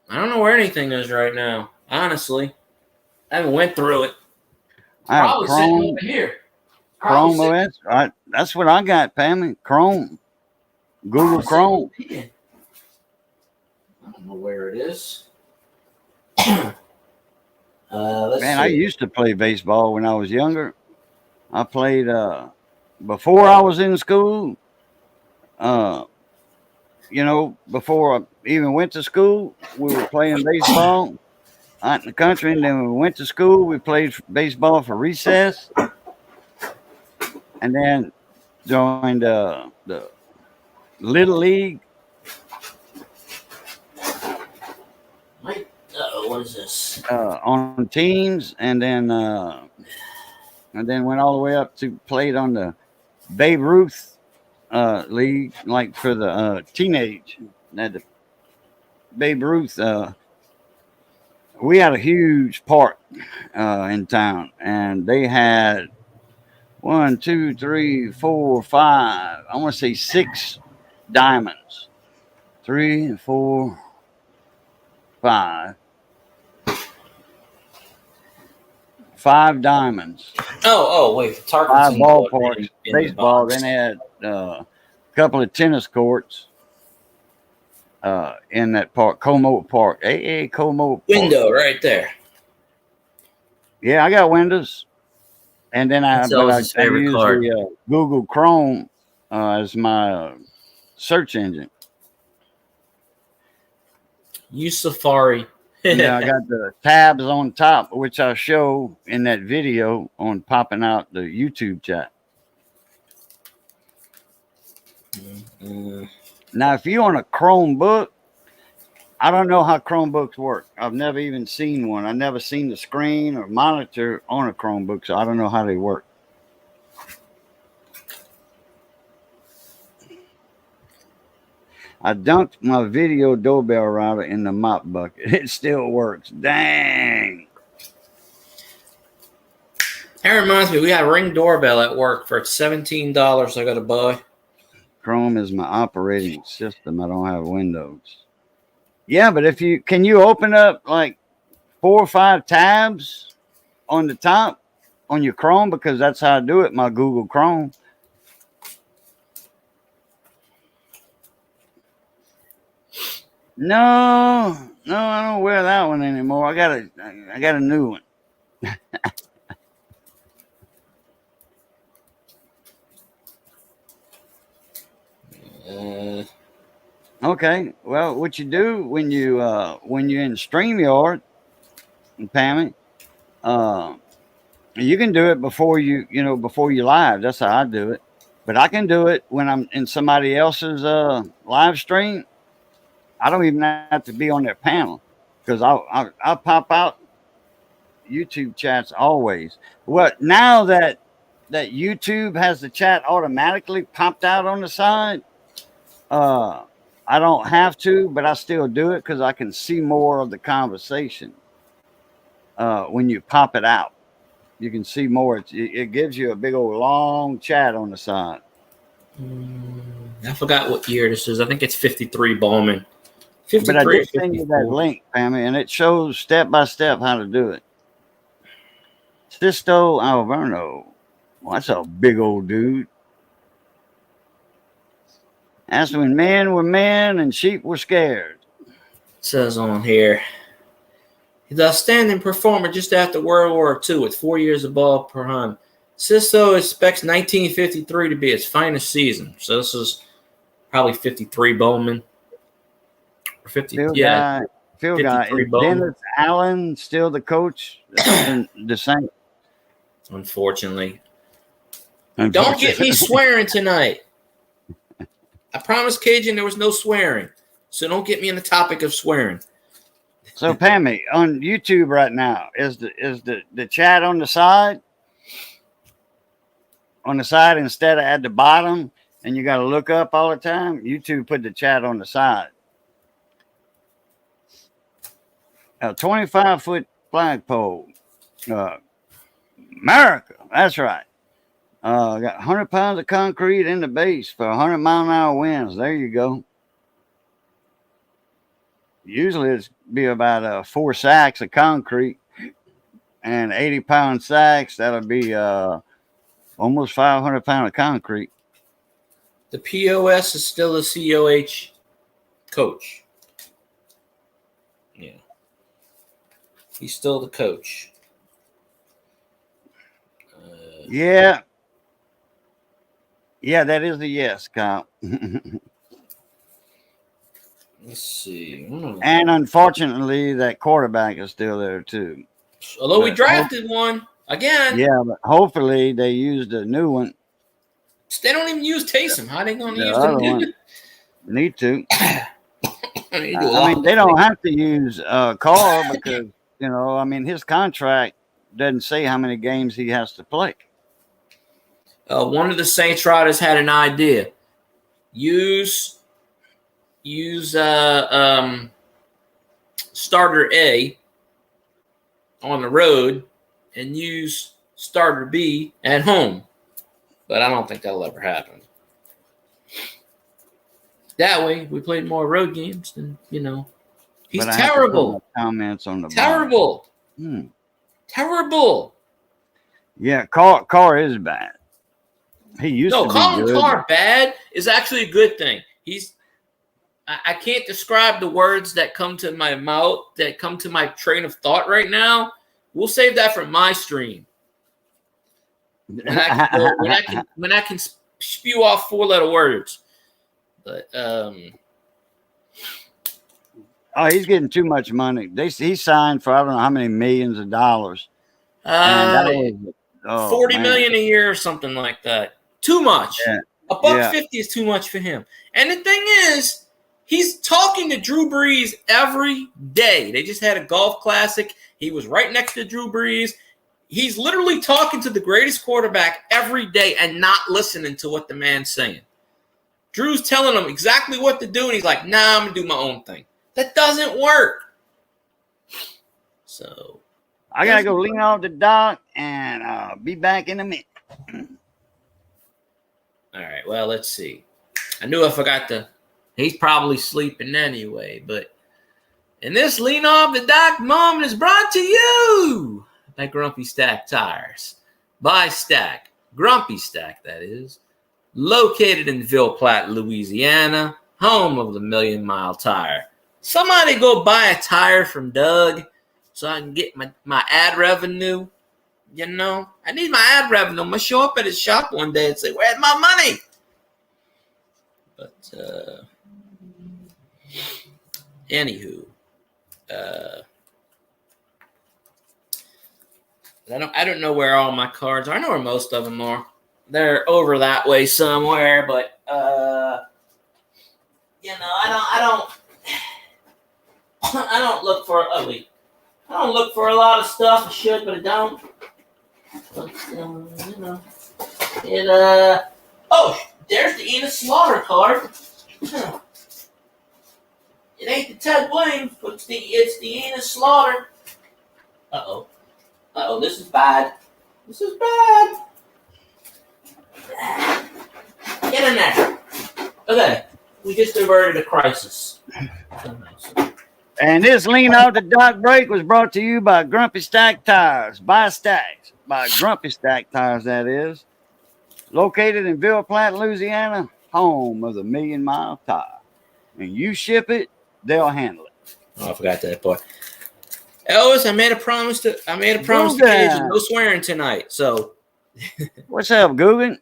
I don't know where anything is right now. Honestly. I haven't went through it. I have Probably sitting over here. Chrome OS. That's what I got, Pammy. Chrome. Google Chrome. I don't know where it is. I used to play baseball when I was younger. I played before I was in school. Before I even went to school, we were playing baseball out in the country. And then when we went to school, we played baseball for recess. And then joined the Little League. What is this? On teams, and then went all the way up to played on the Babe Ruth league, like for the teenage. The Babe Ruth. We had a huge park in town, and they had 1, 2, 3, 4, 5. I want to say 6 diamonds. 3, 4, 5. 5 diamonds. Wait. 5 ballparks, baseball. Then they had a couple of tennis courts in that park, Como Park. Como window Park. Right there. Yeah, I got windows. And then I use the Google Chrome as my search engine. Use Safari. Yeah, I got the tabs on top, which I show in that video on popping out the YouTube chat. Now, if you on a Chromebook, I don't know how Chromebooks work. I've never even seen one. I've never seen the screen or monitor on a Chromebook, so I don't know how they work. I dunked my video doorbell router in the mop bucket. It still works. Dang. That reminds me, we got a Ring doorbell at work for $17 I got to buy. Chrome is my operating system. I don't have Windows. Yeah, but can you open up like 4 or 5 tabs on the top on your Chrome, because that's how I do it, my Google Chrome. No, I don't wear that one anymore. I got a new one. Okay. Well, what you do when you're in StreamYard, Pammy, you can do it before before you live. That's how I do it. But I can do it when I'm in somebody else's live stream. I don't even have to be on their panel, because I'll pop out YouTube chats always. Well, now that YouTube has the chat automatically popped out on the side, I don't have to, but I still do it because I can see more of the conversation. When you pop it out, you can see more. It gives you a big old long chat on the side. I forgot what year this is. I think it's 53 Bowman. 53, but I did 54. send you that link, Pammy, and it shows step by step how to do it. Sisto Alverno. Well, that's a big old dude. That's when men were men and sheep were scared. It says on here, he's an outstanding performer just after World War II with 4 years above prime. Sisto expects 1953 to be his finest season. So this is probably 53 Bowman. Or 50, Field yeah. guy. Is Dennis Allen still the coach? The same. Unfortunately. Don't get me swearing tonight. I promised Cajun there was no swearing. So don't get me on the topic of swearing. So Pammy, on YouTube right now, is the chat on the side? On the side instead of at the bottom, and you got to look up all the time? YouTube put the chat on the side. A 25-foot flagpole. America, that's right. Got 100 pounds of concrete in the base for 100-mile-an-hour winds. There you go. Usually it's be about 4 sacks of concrete and 80-pound sacks. That'll be almost 500 pounds of concrete. The POS is still the COH coach. Yeah. He's still the coach. Yeah. Yeah, that is a yes, Kyle. Let's see. And unfortunately, that quarterback is still there, too. Although we drafted one again. Yeah, but hopefully they used a new one. They don't even use Taysom. How are they going to use other them? one. Need to. I mean, they don't have to use Carr because, his contract doesn't say how many games he has to play. One of the Saints riders had an idea. Use starter A on the road and use starter B at home. But I don't think that'll ever happen. That way, we played more road games, and he's terrible. Comments on the terrible, terrible. Yeah, Carr is bad. He used to be calling good. Carr bad is actually a good thing. I can't describe the words that come to my mouth, that come to my train of thought right now. We'll save that for my stream. When I can spew off 4-letter words. But he's getting too much money. He signed for I don't know how many millions of dollars. $40 million a year or something like that. Too much. Yeah. $150 is too much for him. And the thing is, he's talking to Drew Brees every day. They just had a golf classic. He was right next to Drew Brees. He's literally talking to the greatest quarterback every day and not listening to what the man's saying. Drew's telling him exactly what to do, and he's like, nah, I'm going to do my own thing. That doesn't work. So I got to go lean off the dock and be back in a minute. All right, well, let's see. I knew I forgot to. He's probably sleeping anyway, but And this Lean Off the Dock moment is brought to you by Grumpy Stack Tires. By Stack. Grumpy Stack, that is. Located in Ville Platte, Louisiana. Home of the Million Mile Tire. Somebody go buy a tire from Doug so I can get my ad revenue. You know, I need my ad revenue. I'm going to show up at his shop one day and say, where's my money? But, anywho. I don't know where all my cards are. I know where most of them are. They're over that way somewhere, but you know, I don't look for a lot of stuff. I should, but I don't. But you know, oh, there's the Enid Slaughter card. Huh. It ain't the Ted Williams, but it's the Enid Slaughter. Uh-oh, this is bad. This is bad. Get in there. Okay, we just averted a crisis. And this Lean Off the Dock break was brought to you by Grumpy Stack Tires. By Grumpy Stack Tires, that is. Located in Ville Platte, Louisiana, home of the Million Mile Tire. And you ship it, they'll handle it. Oh, I forgot that part. Elvis, I made a promise to Cajun. No swearing tonight. So, what's up, Googan?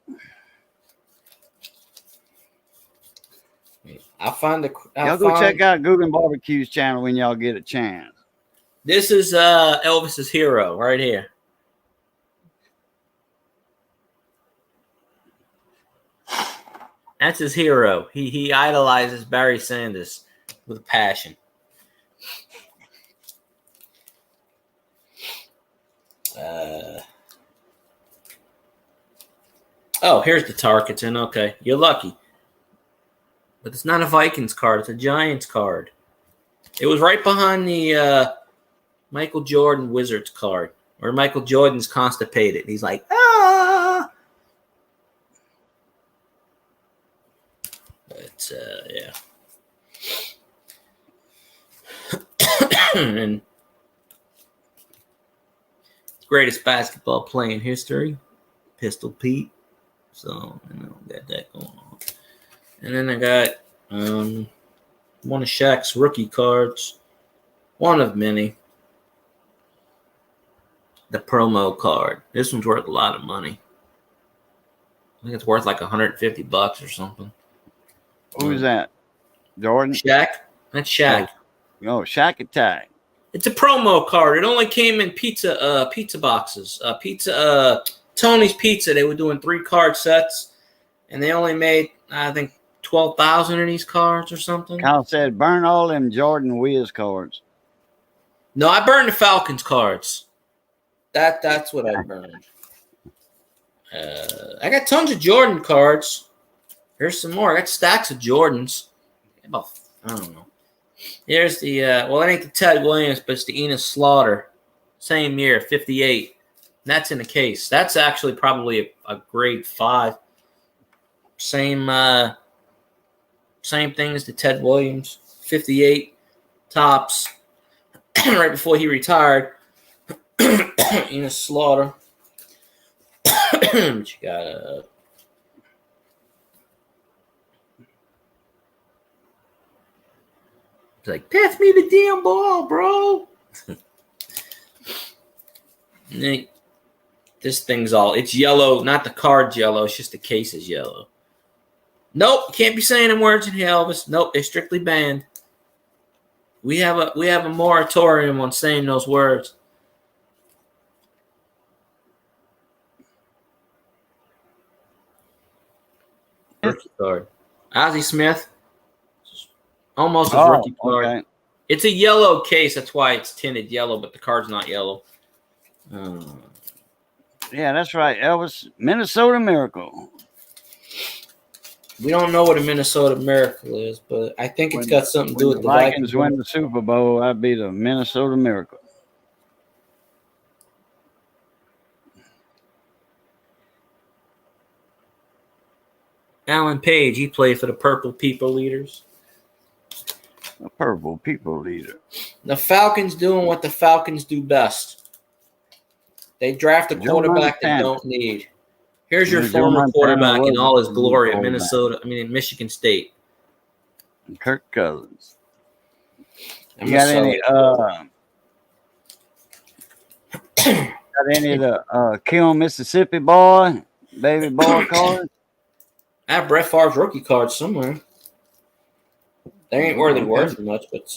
Y'all go check out Googan Barbecue's channel when y'all get a chance. This is Elvis's hero right here. That's his hero. He idolizes Barry Sanders with a passion. Oh, here's the Tarkenton. Okay, you're lucky. But it's not a Vikings card. It's a Giants card. It was right behind the Michael Jordan Wizards card, where Michael Jordan's constipated. He's like, ah. But, yeah. And greatest basketball play in history, Pistol Pete. So, you know, got that going on. And then I got one of Shaq's rookie cards. One of many. The promo card. This one's worth a lot of money. I think it's worth like $150 or something. Who's that? Jordan? Shaq. That's Shaq. Oh, Shaq Attack. It's a promo card. It only came in pizza boxes. Tony's Pizza. They were doing 3-card sets, and they only made, I think, 12,000 of these cards or something. Kyle said, burn all them Jordan Wiz cards. No, I burned the Falcons cards. That's what I burned. I got tons of Jordan cards. Here's some more. I got stacks of Jordans. About, I don't know. Here's the, well, it ain't the Ted Williams, but it's the Enid Slaughter. Same year, 58. That's in the case. That's actually probably a grade 5. Same thing as the Ted Williams. 58 tops. Right before he retired. Enid Slaughter. But you got it's like, pass me the damn ball, bro. This thing's it's yellow, not the card's yellow, it's just the case is yellow. Nope, can't be saying them words in here, Elvis. Nope, they're strictly banned. We have a moratorium on saying those words. Rookie card. Ozzie Smith. Almost a rookie card. Okay. It's a yellow case. That's why it's tinted yellow, but the card's not yellow. Yeah, that's right. Elvis, Minnesota Miracle. We don't know what a Minnesota Miracle is, but I think it's got something to do with the Vikings win the Super Bowl. That'd be the Minnesota Miracle. Alan Page, he played for the Purple People Eaters. A purple people eater. The Falcons doing what the Falcons do best. They draft a quarterback they don't need. Here's your former quarterback in all his glory at Michigan State. Kirk Cousins. You got any got any of the Kill Mississippi boy, baby boy cards? I have Brett Favre's rookie cards somewhere. They ain't really worth much, but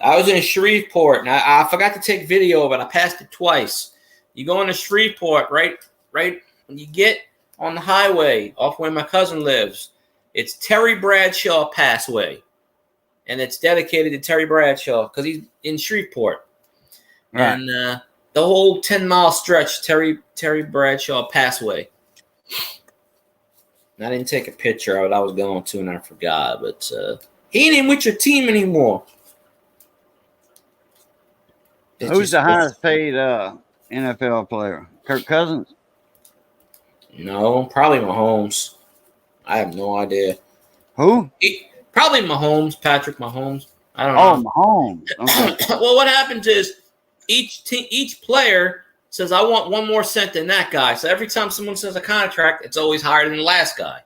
I was in Shreveport, and I forgot to take video of it. I passed it twice. You go into Shreveport, right when you get on the highway off where my cousin lives, it's Terry Bradshaw Passway, and it's dedicated to Terry Bradshaw because he's in Shreveport. Right. And the whole 10-mile stretch, Terry Bradshaw Passway. And I didn't take a picture of it. I was going to, and I forgot, but he ain't even with your team anymore. Who's the highest paid NFL player? Kirk Cousins? No, probably Mahomes. I have no idea. Who? Probably Mahomes, Patrick Mahomes. I don't know. Oh, Mahomes. Okay. Well, what happens is each player says, I want one more cent than that guy. So every time someone says a contract, it's always higher than the last guy.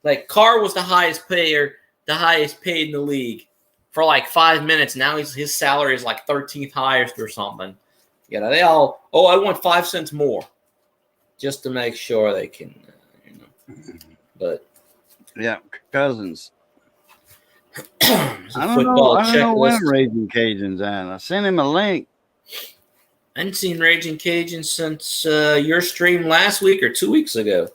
Like Carr was the highest paid in the league for like 5 minutes. Now his salary is like 13th highest or something. You know, they all, I want 5 cents more just to make sure they can, But yeah, Cousins. I don't know when Raging Cajun's at. I sent him a link. I hadn't seen Raging Cajun since your stream last week or 2 weeks ago.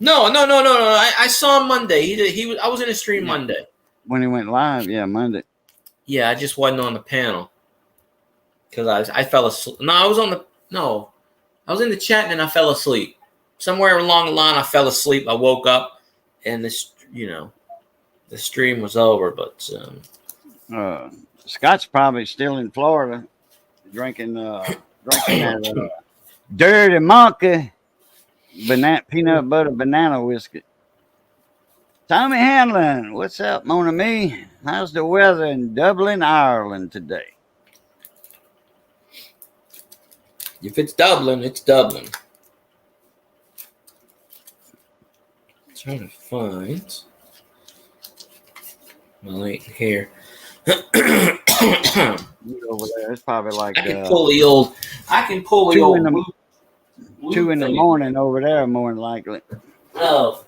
No. I saw him Monday. I was in a stream Monday. When he went live, Monday. Yeah, I just wasn't on the panel because I fell asleep. I was in the chat and then I fell asleep. Somewhere along the line, I fell asleep. I woke up and the stream was over. But Scott's probably still in Florida, drinking that dirty monkey peanut butter banana whiskey. Tommy Hanlon, what's up, mon ami? How's the weather in Dublin, Ireland today? If it's Dublin, it's Dublin. I'm trying to find my link here. Over there, it's probably like I can pull the old 2 in the morning over there, more than likely. Oh,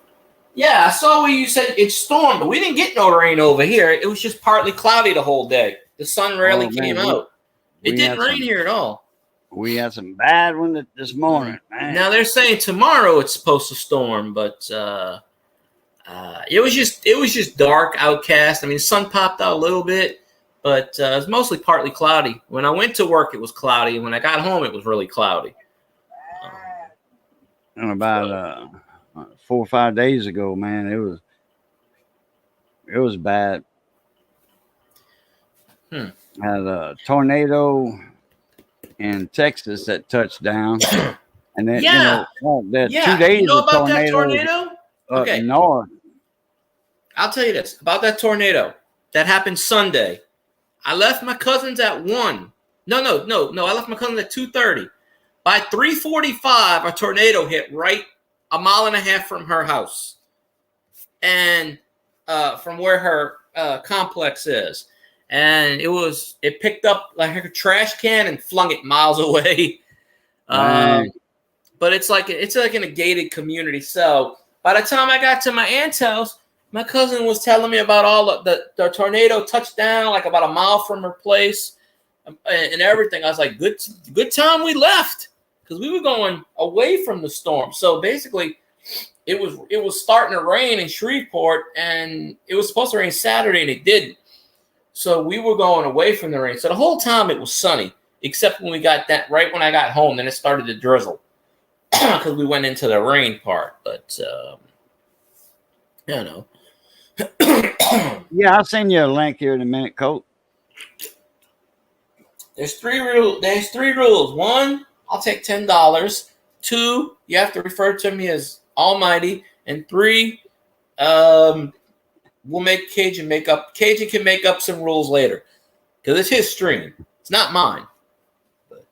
yeah, I saw where you said it stormed, but we didn't get no rain over here. It was just partly cloudy the whole day. The sun rarely came out. It didn't rain here at all. We had some bad one this morning, man. Now they're saying tomorrow it's supposed to storm, but it was just dark, outcast. I mean, the sun popped out a little bit, but it was mostly partly cloudy. When I went to work, it was cloudy, and when I got home, it was really cloudy. And about 4 or 5 days ago, man, it was bad. Had a tornado in Texas that touched down, and then 2 days of about that tornado up north. I'll tell you this about that tornado that happened Sunday. I left my cousins at 1. No. I left my cousins at 2:30. By 3:45, a tornado hit right 1.5 miles from her house, and from where her complex is. And it picked up like a trash can and flung it miles away. But it's like in a gated community. So by the time I got to my aunt's house, my cousin was telling me about all the tornado touched down like about 1 mile from her place and everything. I was like, good time we left because we were going away from the storm. So basically, it was starting to rain in Shreveport, and it was supposed to rain Saturday, and it didn't. So we were going away from the rain. So the whole time it was sunny, except when we got that right when I got home, then it started to drizzle because we went into the rain part. But Yeah, I'll send you a link here in a minute, Colt. There's three rules. 1, I'll take $10. 2, you have to refer to me as Almighty. And 3, we'll make Cajun make up. Cajun can make up some rules later because it's his stream. It's not mine. But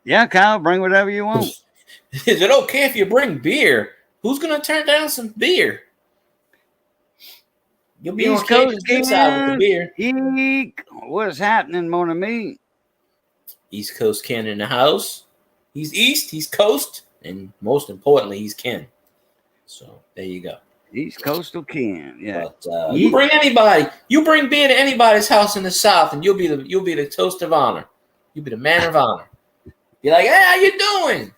yeah, Kyle, bring whatever you want. Is it okay if you bring beer? Who's gonna turn down some beer? You'll be on Cajun's good side with the beer. Eek. What's happening, mon ami? East Coast Ken in the house. He's East, he's Coast, and most importantly, he's Ken. So there you go. East Coastal Ken, yeah. But you bring anybody, you bring beer to anybody's house in the South, and you'll be the toast of honor. You'll be the man of honor. You're like, hey, how you doing?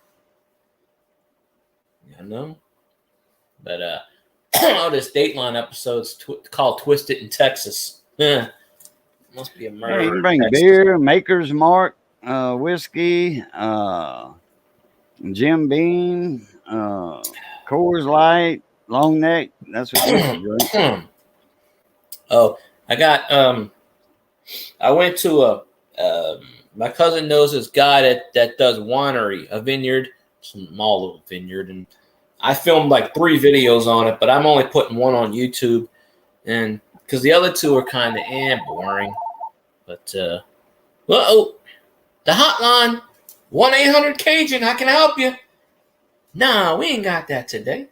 You know. But this Dateline episode's called "Twisted in Texas." Must be a murder. Hey, you can bring beer, Maker's Mark, whiskey, Jim Beam, Coors Light, Long Neck. That's what you drink. Oh, I got I went to my cousin knows this guy that does winery, a vineyard, small little vineyard, and I filmed like 3 videos on it, but I'm only putting one on YouTube, and because the other 2 are kind of boring. But the hotline 1-800-Cajun. How can I help you? No, we ain't got that today.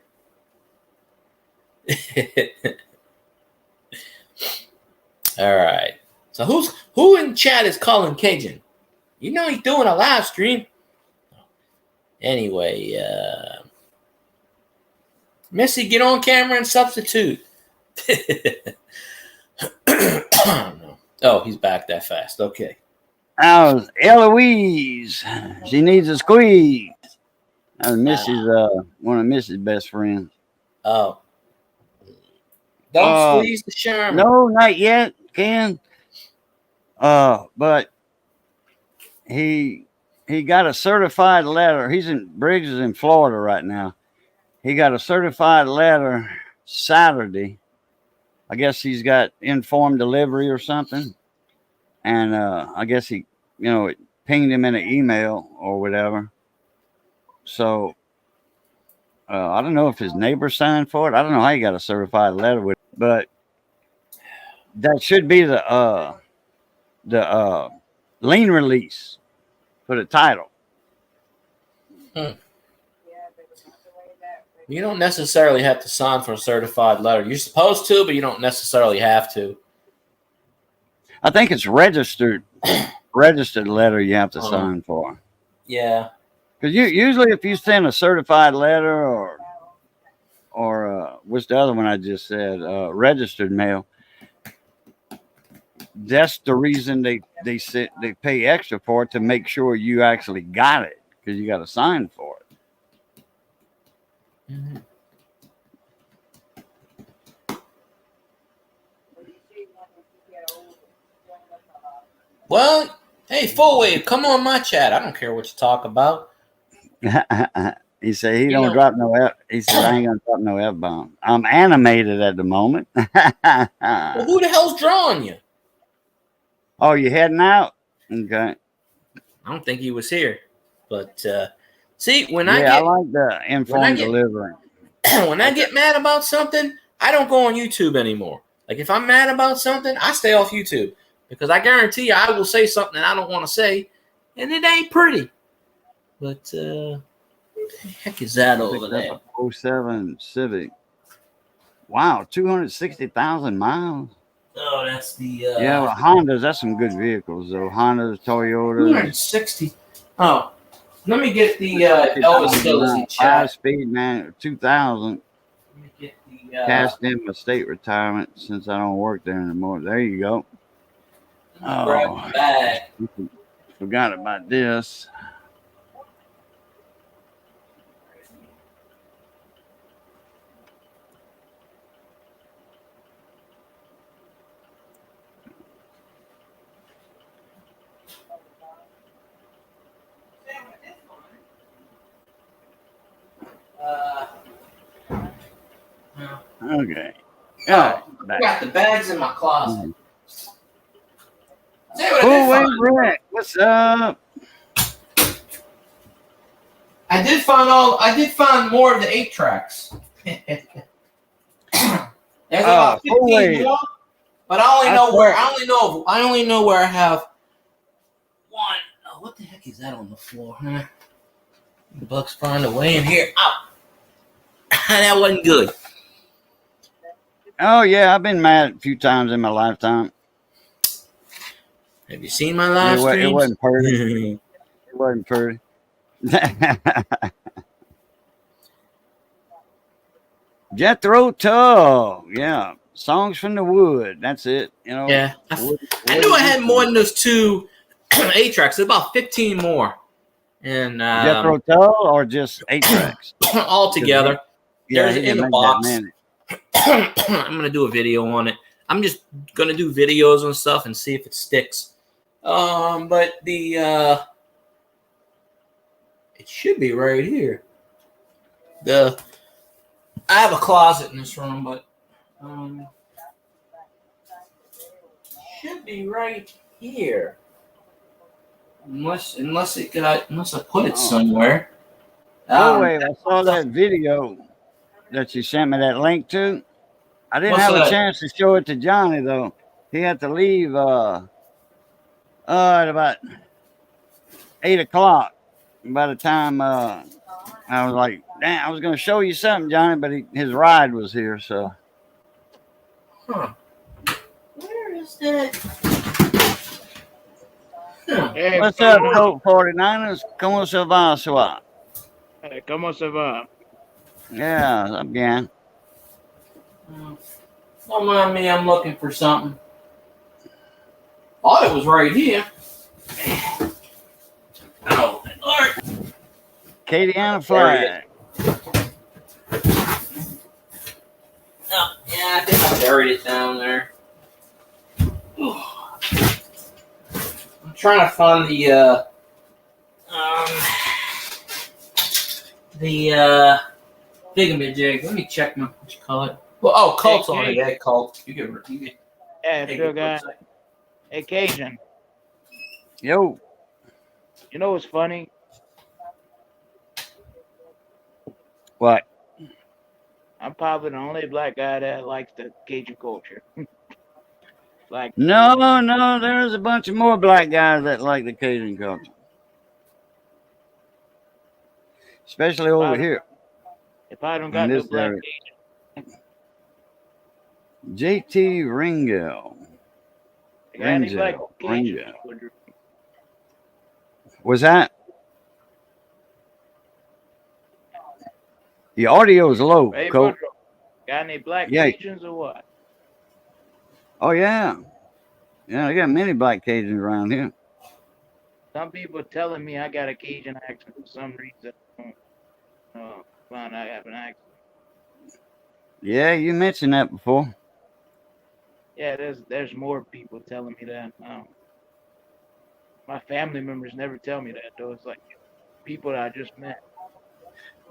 All right. So who in chat is calling Cajun? You know he's doing a live stream. Anyway, Missy, get on camera and substitute. Oh, he's back that fast. Okay. How's Eloise? She needs a squeeze. Missy's one of Missy's best friends. Oh. Don't squeeze the Sherman. No, not yet, Ken. But he got a certified letter. Briggs is in Florida right now. He got a certified letter Saturday. I guess he's got informed delivery or something. And I guess it pinged him in an email or whatever. So I don't know if his neighbor signed for it. I don't know how he got a certified letter with it, but that should be the lien release for the title. You don't necessarily have to sign for a certified letter. You're supposed to, but you don't necessarily have to. I think it's registered letter you have to sign for. Yeah. Because usually if you send a certified letter or what's the other one I just said, registered mail, that's the reason they pay extra for it, to make sure you actually got it, because you got to sign for it. Mm-hmm. Well, hey, Full Wave, come on my chat. I don't care what you talk about. He said he don't drop no F. He said I ain't gonna drop no F-bomb. I'm animated at the moment. Well, who the hell's drawing you? Oh, you heading out? Okay. I don't think he was here, but see, I like the informed delivery. When I get mad about something, I don't go on YouTube anymore. Like if I'm mad about something, I stay off YouTube, because I guarantee you I will say something that I don't want to say, and it ain't pretty. But what the heck is that over there? 07 Civic. Wow, 260,000 miles. Oh, that's the well, Hondas. That's some good vehicles, though. Hondas, Toyotas. 260. Oh, let me get the Elvis Stills in chat. 5-speed man, 2000. Let me get the cashed in my state retirement since I don't work there anymore. There you go. Grab my bag. Forgot about this. Okay. I got the bags in my closet. Oh, wait, Rick. What's up? I did find more of the 8 tracks. There's about 15 more, but I only know where I have one. Oh, what the heck is that on the floor? Huh? The Bucks find a way in here. Oh, that wasn't good. Oh yeah, I've been mad a few times in my lifetime. Have you seen my live streams? It wasn't pretty. It wasn't pretty. Jethro Tull, yeah. Songs from the Wood. That's it. You know. Yeah, I knew I had more than those 2 8 tracks. There's about 15 more, and Jethro Tull or just 8 tracks all together. Yeah, There's in the box. I'm gonna do a video on it. I'm just gonna do videos and stuff and see if it sticks. But the it should be right here. I have a closet in this room, but should be right here. Unless I put it somewhere. Oh wait, I saw that video that you sent me that link to. I didn't have a chance to show it to Johnny though. He had to leave at about 8 o'clock. By the time I was like, damn, I was gonna show you something, Johnny, but his ride was here, so. Huh. Where is that? Hey, what's up, Colt 49ers? ¿Cómo se va, Swat? Hey, ¿cómo se va? Yeah, again. Don't mind me, I'm looking for something. Oh, it was right here. Oh, Lord. Acadiana flag. Oh, yeah, I think I buried it down there. I'm trying to find the thingamajig. Let me check what you call it. Well, oh, Colt's on it. Yeah, Colt. You can Yeah, sure, guy. Hey, Cajun. Yo. You know what's funny? What? I'm probably the only black guy that likes the Cajun culture. Like, No, there's a bunch of more black guys that like the Cajun culture. Especially over here. If I don't got no black Cajun. JT Ringo. Ringo. Was that? The audio is low. Hey, Colt. Got any black Cajuns or what? Oh, yeah. Yeah, I got many black Cajuns around here. Some people telling me I got a Cajun accent for some reason. I have an accent. Yeah, you mentioned that before. Yeah, there's more people telling me that. My family members never tell me that, though. It's like people that I just met.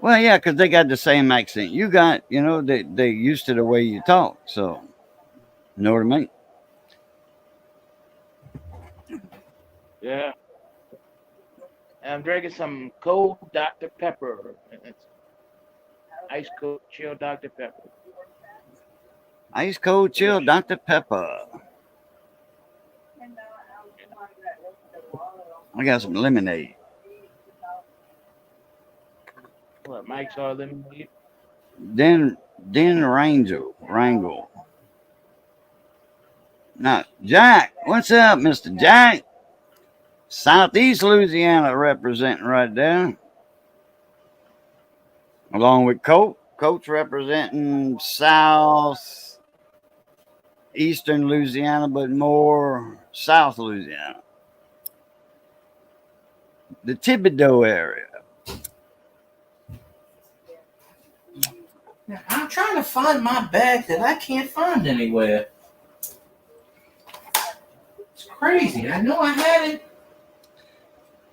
Well, yeah, because they got the same accent. You got, they used to the way you talk. So, you know what I mean? Yeah. And I'm drinking some cold Dr. Pepper. It's ice cold, chill Dr. Pepper. Ice cold chill Dr. Pepper. I got some lemonade. What, Mike's all lemonade? Den Wrangle. Now, Jack, what's up, Mr. Jack? Southeast Louisiana representing right there. Along with Colt. Colt's representing southeastern Louisiana, but more South Louisiana. The Thibodaux area. I'm trying to find my bag that I can't find anywhere. It's crazy. I know I had it.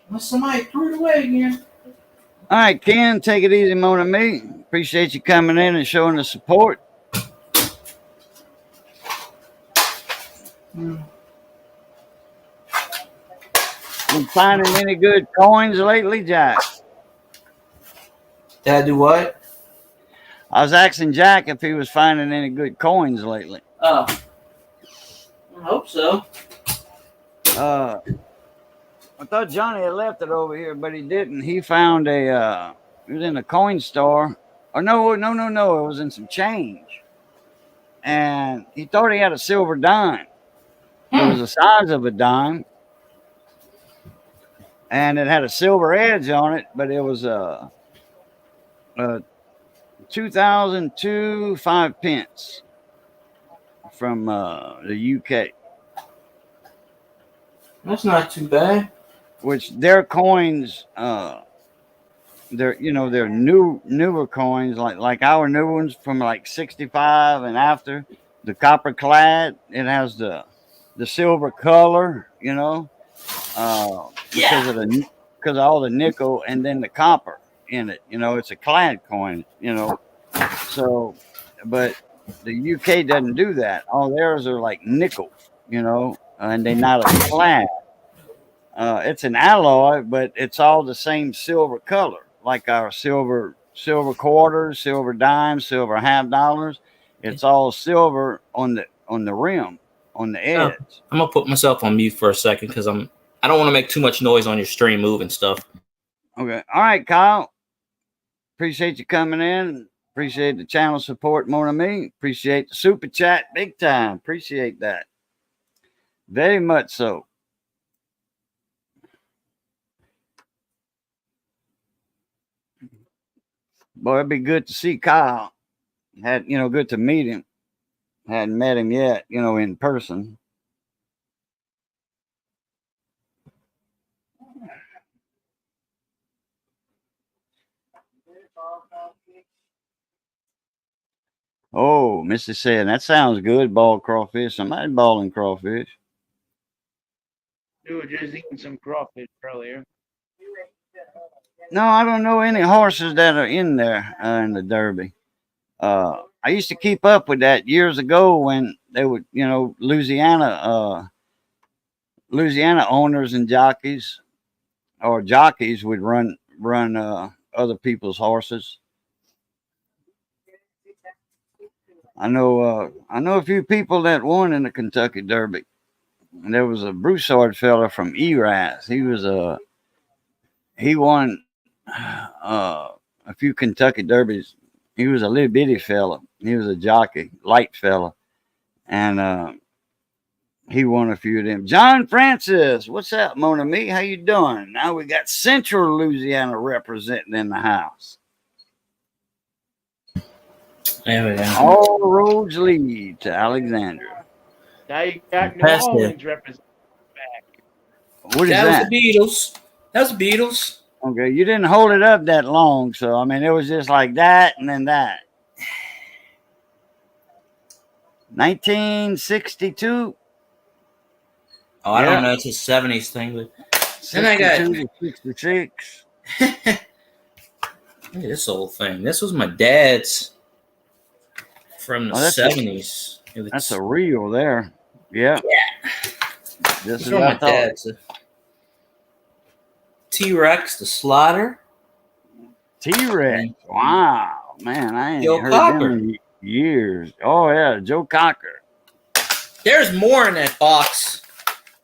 Unless somebody threw it away again. All right, Ken, take it easy, Mona Me. Appreciate you coming in and showing the support. Been finding any good coins lately, Jack? Did I do what? I was asking Jack if he was finding any good coins lately. Oh, I hope so. I thought Johnny had left it over here, but he didn't. He found a, it was in a coin store. Or no. It was in some change. And he thought he had a silver dime. It was the size of a dime. And it had a silver edge on it, but it was a 2002 5 pence from the UK. That's not too bad. Which their coins, they're newer coins like our new ones from like 65 and after. The copper clad, it has the silver color, because of all the nickel and then the copper in it. It's a clad coin. So, but the UK doesn't do that. All theirs are like nickel, and they're not a clad. It's an alloy, but it's all the same silver color, like our silver quarters, silver dimes, silver $50. It's all silver on the rim, on the edge. I'm gonna put myself on mute for a second because I don't want to make too much noise on your stream moving stuff. Okay, all right, Kyle. Appreciate you coming in. Appreciate the channel support more than me. Appreciate the super chat big time. Appreciate that very much so. Boy, it'd be good to see Kyle. Good to meet him. Hadn't met him yet, in person. Oh, Missy said, that sounds good, bald crawfish. Somebody balling crawfish. We were just eating some crawfish earlier. No, I don't know any horses that are in there in the Derby. I used to keep up with that years ago when they would, Louisiana owners and jockeys would run other people's horses. I know a few people that won in the Kentucky Derby. And there was a Broussard fella from Eras. He won a few Kentucky Derbies. He was a little bitty fella. He was a jockey, light fella. And he won a few of them. John Francis, what's up, Mon Ami? How you doing? Now we got Central Louisiana representing in the house. There we go. All roads lead to Alexandria. Now you got New Orleans representing back. What is that? That was the Beatles. That was the Beatles. Okay, you didn't hold it up that long, so I mean, it was just like that and then that. 1962. Oh, I don't know. It's a 70s thing, but then I got 66. Look at this old thing. This was my dad's from the 70s. That's a reel there. Yeah. This is from my dad's. T-Rex, the slaughter. T-Rex. Wow, man, I ain't Joe heard Cocker. them in years. Oh yeah, Joe Cocker. There's more in that box.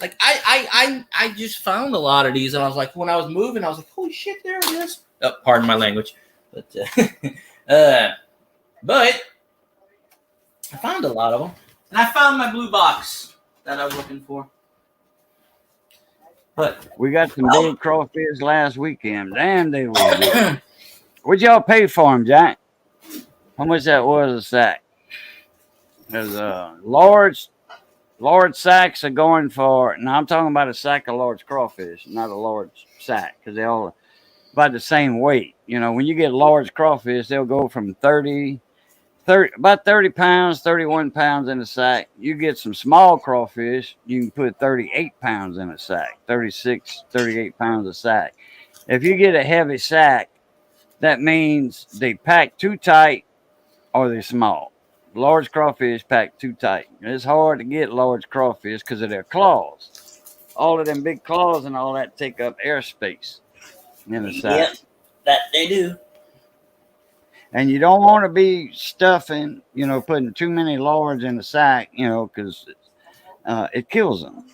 Like I just found a lot of these, and I was like, when I was moving, I was like, holy shit, there it is. Oh, pardon my language, but but I found a lot of them, and I found my blue box that I was looking for. But We got some big crawfish last weekend. Damn, they were good. What'd y'all pay for them, Jack? How much that was a sack? There's large sacks are going for. Now I'm talking about a sack of large crawfish, not a large sack, because they all about the same weight. When you get large crawfish, they'll go from 30 about 30 pounds, 31 pounds in a sack. You get some small crawfish, you can put 38 pounds in a sack, 36, 38 pounds a sack. If you get a heavy sack, that means they pack too tight or they're small. Large crawfish pack too tight. It's hard to get large crawfish because of their claws. All of them big claws and all that take up airspace in a sack. Yep, that they do. And you don't want to be stuffing, putting too many lords in a sack, because it kills them.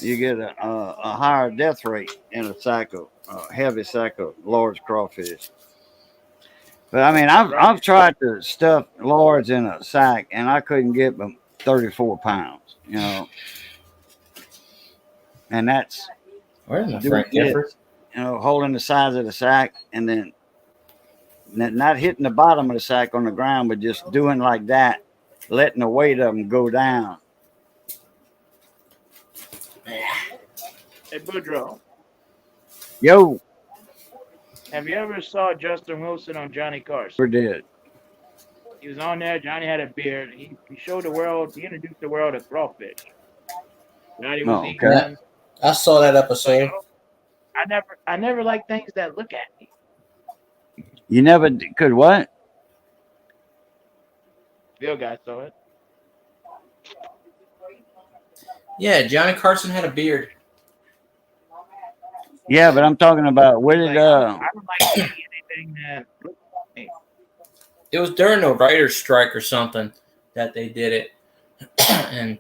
You get a higher death rate in a heavy sack of large crawfish. But I mean, I've tried to stuff lords in a sack, and I couldn't get them 34 pounds. And that's Where's my doing friend Gifford? this, holding the sides of the sack, and then not hitting the bottom of the sack on the ground, but just doing like that, letting the weight of them go down. Hey, Boudreaux, Yo, have you ever saw Justin Wilson on Johnny Carson? we did. He was on there. Johnny had a beard. He showed the world. He introduced the world to crawfish. Johnny was Oh, eating okay. them. I saw that episode. I never like things that look at me. You never could what? Bill guy saw it. Yeah, Johnny Carson had a beard. Yeah, but I'm talking about where did Like, I don't like seeing anything that looks at me. It was during the writer's strike or something that they did it. And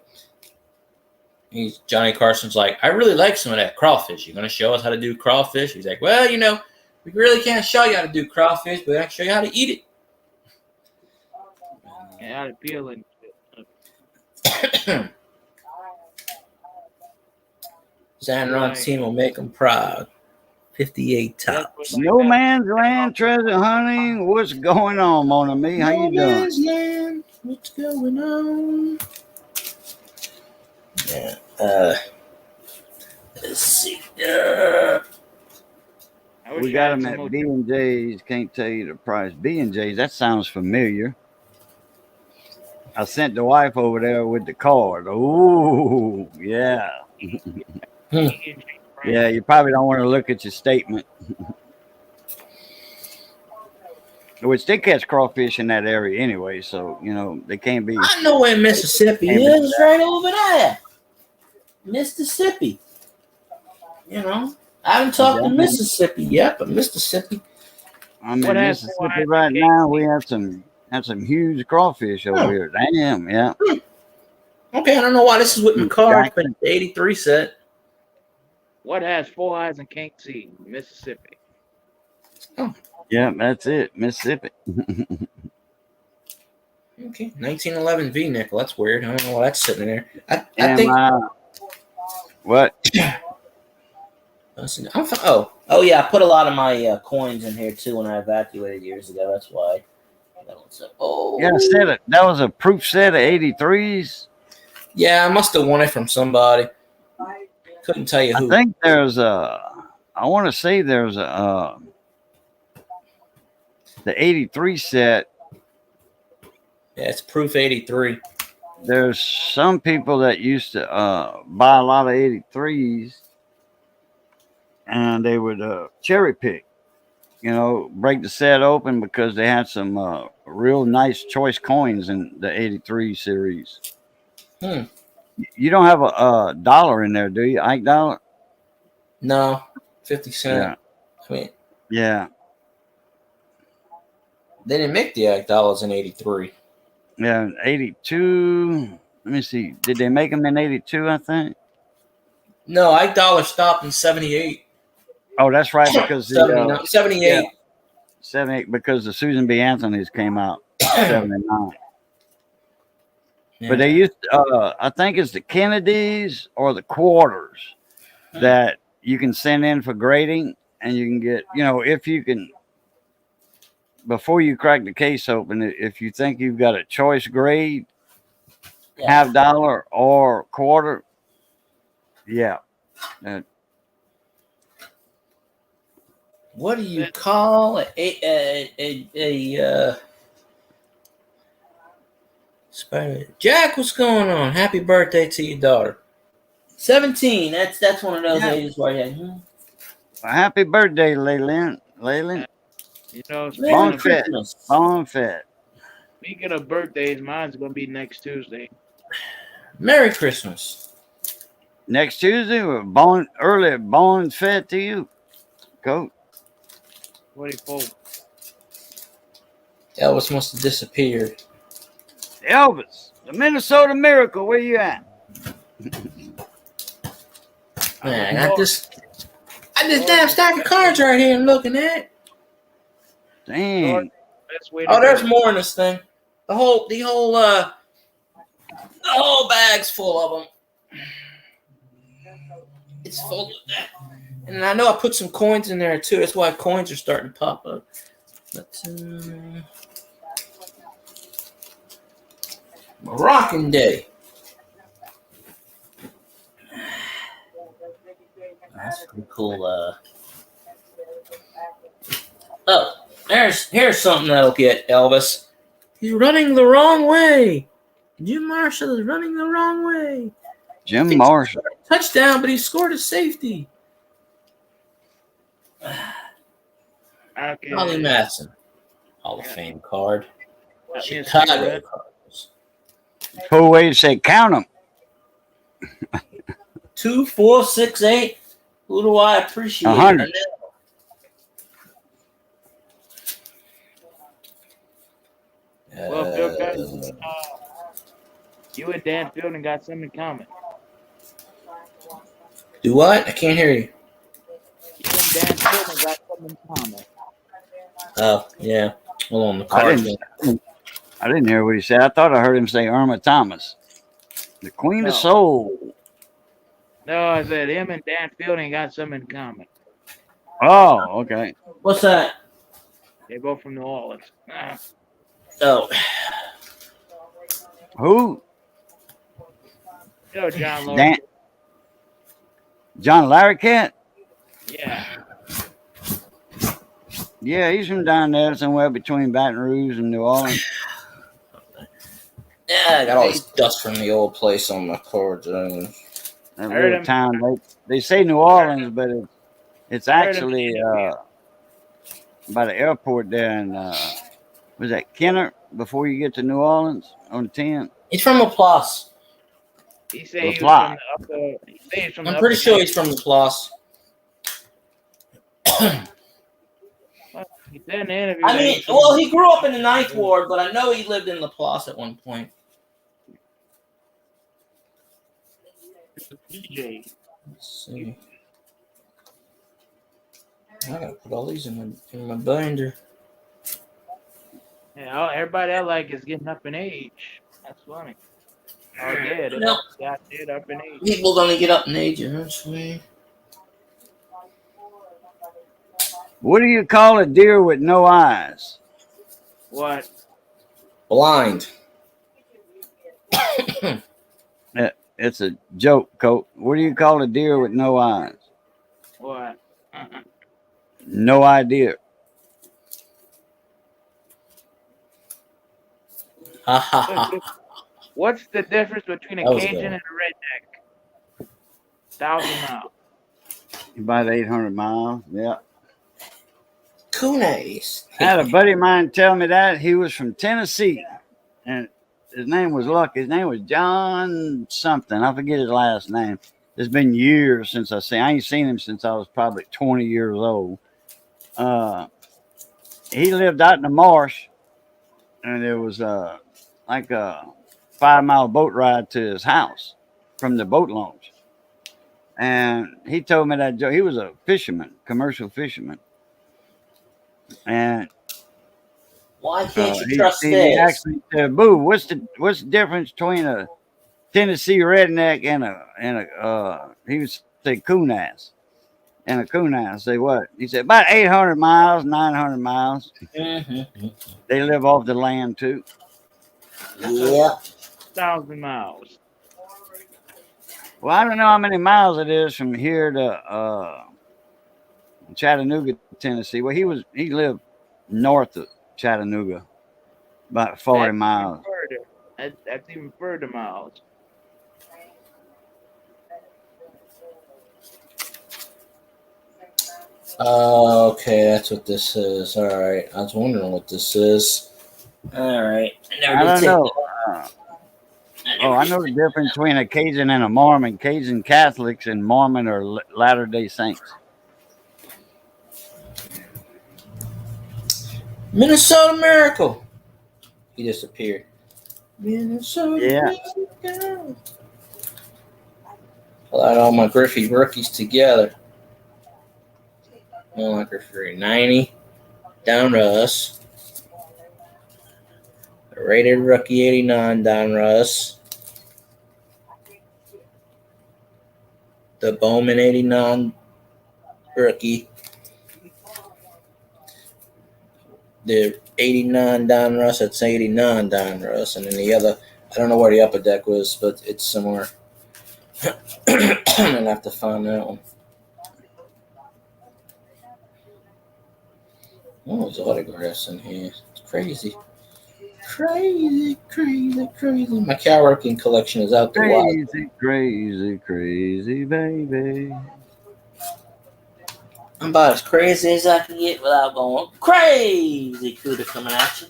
Johnny Carson's like, I really like some of that crawfish. You're going to show us how to do crawfish? He's like, well, we really can't show you how to do crawfish, but I can show you how to eat it. Yeah, how to peel it. San Ron's team will make them proud. 58 tops. No man's land treasure hunting. What's going on, Mona Me? How you doing? Man's land. What's going on? Yeah. Let's see. We got them at B&J's. Can't tell you the price. B&J's. That sounds familiar. I sent the wife over there with the card. Oh, yeah. Yeah, you probably don't want to look at your statement. Which they catch crawfish in that area anyway, so they can't be. I know where Mississippi is. It's right over there. Mississippi. I haven't talked to Mississippi yet, but Mississippi. I mean, Mississippi right now we have some huge crawfish over here. Damn, yeah. Okay, I don't know why this is with my card, but it's the 83 set. What has 4 eyes and can't see? Mississippi. Oh. Yeah, that's it. Mississippi. Okay, 1911 V nickel. That's weird. I don't know why that's sitting there. I think. What? Oh yeah. I put a lot of my coins in here too when I evacuated years ago. That's why. Yeah, that was a proof set of 83s. Yeah, I must have won it from somebody. Couldn't tell you who. I think there's I want to say there's the 83 set. Yeah, it's proof 83. There's some people that used to buy a lot of 83s, and they would cherry pick, break the set open because they had some real nice choice coins in the 83 series. You don't have a dollar in there, do you? Ike dollar? No, 50 cent. Yeah. I mean, yeah. They didn't make the Ike dollars in 83. Yeah, 82. Let me see. Did they make them in 82, I think? No, Ike dollar stopped in 78. Oh, that's right, because 78. Yeah, 78, because the Susan B. Anthony's came out 79. Yeah. But they used, I think it's the Kennedys or the quarters that you can send in for grading, and you can get, if you can, before you crack the case open, if you think you've got a choice grade, half dollar or quarter, yeah. What do you call a Spider Jack? What's going on? Happy birthday to your daughter. 17. That's one of those ages where you happy birthday, Leyland. Bon fete. Speaking of birthdays, mine's gonna be next Tuesday. Merry Christmas. Next Tuesday, bon fete to you. coat. 24. Elvis must have disappeared. Elvis, the Minnesota Miracle, where you at? Man, I got this damn stack of cards right here I'm looking at. Dang. Best way to Oh, there's go. more in this thing. The whole bag's full of them. It's full of that. And I know I put some coins in there too. That's why coins are starting to pop up. But Moroccan Day. That's pretty cool. Oh, here's something that'll get Elvis. He's running the wrong way. Jim Marshall is running the wrong way. Jim Marshall. Touchdown, but he scored a safety. Okay. Ollie Madison, Hall of Fame card. Yes, Chicago sir. Cardinals. Cool way to say count them. 2, 4, 6, 8. Who do I appreciate? 100. Well, Bill, guys, you and Dan Fielding got something in common. Do what? I can't hear you. You and Dan Fielding got something in common. Oh, yeah. Hold on, the I card. didn't hear what he said. I thought I heard him say Irma Thomas, the Queen No. of Soul. No, I said him and Dan Fielding got something in common. Oh, okay. What's that? They're both from New Orleans. Oh, Who? You know John Lawrence. Dan. John Larroquette? Yeah. Yeah, he's from down there somewhere between Baton Rouge and New Orleans. yeah, I got all this dust from the old place on my cards. That Heard little him. town. They say New Orleans, but it's Heard him. actually by the airport there in was that Kenner before you get to New Orleans on 10? He's from LaPlace. He said he was Reply. from the upper. He said he's from I'm the pretty upper sure he's from LaPlace. He said in the interview. I that mean, he's from- well, he grew up in the 9th Ward, but I know he lived in LaPlace at one point. DJ. Let's see. I gotta put all these in my binder. Yeah, everybody I like is getting up in age. That's funny. Oh yeah, they No. got it up in age. People gonna get up in age eventually. What do you call a deer with no eyes? What? Blind. It's a joke, Colt. What do you call a deer with no eyes? What? No idea. Ha ha ha. What's the difference between a That was Cajun good. and a redneck? 1,000 miles. About 800 miles. Yeah. Kunis. I had a buddy of mine tell me that. He was from Tennessee. And his name was Luck. His name was John something. I forget his last name. It's been years since I ain't seen him since I was probably 20 years old. He lived out in the marsh. And there was like a 5-mile boat ride to his house from the boat launch. And he told me that he was a fisherman, commercial fisherman. And Why can't you he trust he this? actually said, "Boo, what's the difference between a Tennessee redneck and a he would say coon ass and a coon ass?" Say what? He said about 800 miles, 900 miles. Mm-hmm. They live off the land too. Yeah. 1,000 miles. Well, I don't know how many miles it is from here to Chattanooga, Tennessee. Well, he lived north of Chattanooga, about 40 miles. That's even further miles. Okay, that's what this is. All right. I was wondering what this is. All right. I don't know. I know the difference between a Cajun and a Mormon. Cajun Catholics and Mormon are Latter-day Saints. Minnesota Miracle. He disappeared. Minnesota Yeah. Miracle. Pull out all my Griffey rookies together. All my Griffey 90. Down Russ. Rated rookie 89 Don Russ. The Bowman 89 rookie. The 89 Don Russ, that's 89 Don Russ. And then the other, I don't know where the upper deck was, but it's somewhere. I'll have to find that one. Oh, there's autographs in here. It's crazy. Crazy. My Cal Ripken collection is out the wazoo. Crazy, baby. I'm about as crazy as I can get without going crazy. Cooter coming at you.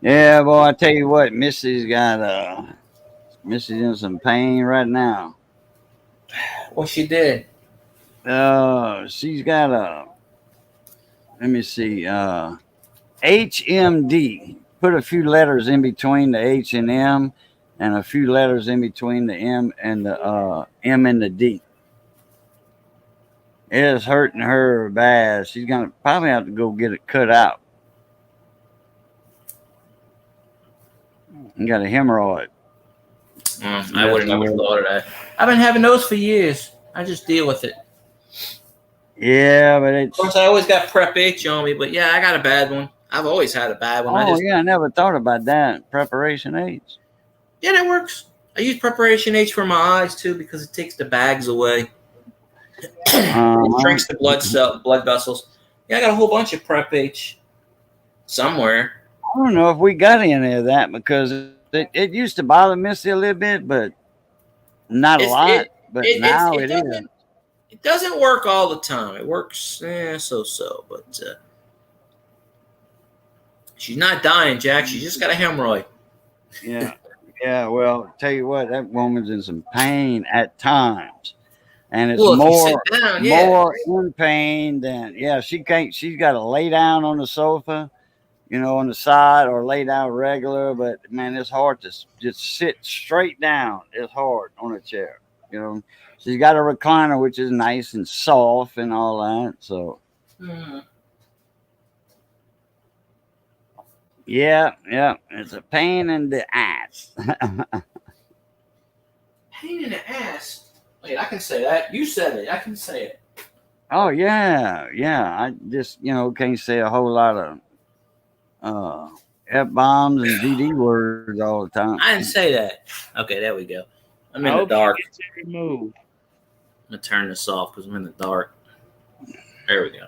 Yeah, boy, I tell you what, Missy's in some pain right now. What she did? She's got let me see, HMD. Put a few letters in between the H and M, and a few letters in between the M and the M and the D. It's hurting her bad. She's gonna probably have to go get it cut out. You got a hemorrhoid. I would have never thought of that. I've been having those for years. I just deal with it. Yeah, but it's. Of course, I always got Prep H on me, but yeah, I got a bad one. I've always had a bad one. I never thought about that. Preparation H. Yeah, that works. I use Preparation H for my eyes too because it takes the bags away. It shrinks the blood vessels. Yeah, I got a whole bunch of Prep H somewhere. I don't know if we got any of that because it used to bother Missy a little bit, but not a lot. But now it is. It doesn't work all the time. It works so, but she's not dying, Jack. She just got a hemorrhoid. Yeah. Yeah, well, tell you what, that woman's in some pain at times. And it's more in pain than she's got to lay down on the sofa, on the side or lay down regular, but man, it's hard to just sit straight down. It's hard on a chair, She's got a recliner, which is nice and soft and all that. So, yeah, it's a pain in the ass. Pain in the ass? Wait, I can say that. You said it. I can say it. Oh, yeah. I just, can't say a whole lot of F-bombs and DD words all the time. I didn't say that. Okay, there we go. I'm in the dark. I'm going to turn this off because I'm in the dark. There we go.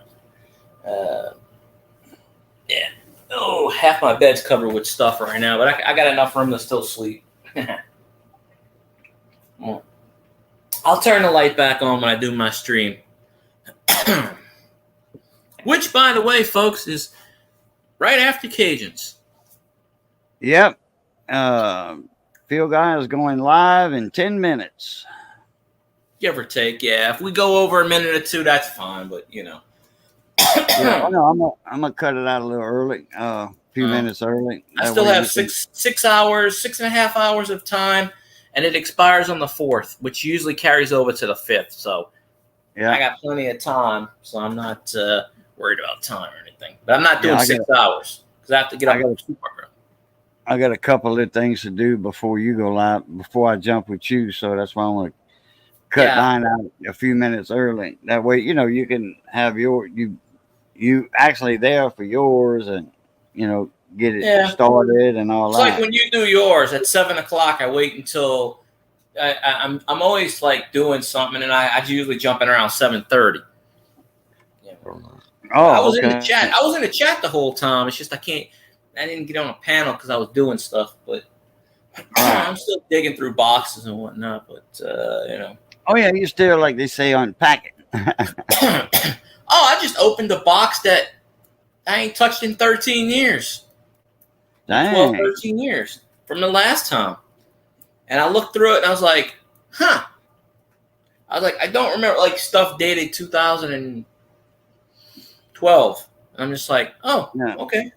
Yeah. Oh, half my bed's covered with stuff right now, but I got enough room to still sleep. I'll turn the light back on when I do my stream. Which, by the way, folks, is right after Cajuns. Yep. Field Guy is going live in 10 minutes. Give or take, yeah. If we go over a minute or two, that's fine, but, Yeah, I'm gonna cut it out a little early, a few minutes early. I still have 6.5 hours of time, and it expires on the 4th, which usually carries over to the 5th. So yeah, I got plenty of time, so I'm not worried about time or anything. But I'm not doing 6 hours because I have to get up. I got a couple of things to do before you go live, before I jump with you. So that's why I want to cut mine out a few minutes early. That way, you can have you actually there for yours and, get it started and all that. It's like when you do yours at 7:00, I wait until I'm always like doing something and I usually jump in around 7:30. Yeah. Oh, I was in the chat. I was in the chat the whole time. It's just I didn't get on a panel because I was doing stuff, but I'm still digging through boxes and whatnot. But Oh yeah, you still, like they say, unpack it. I just opened a box that I ain't touched in 13 years. Dang. 12, 13 years from the last time. And I looked through it and I was like, I was like, I don't remember, like, stuff dated 2012. I'm just like, oh, Yeah. okay.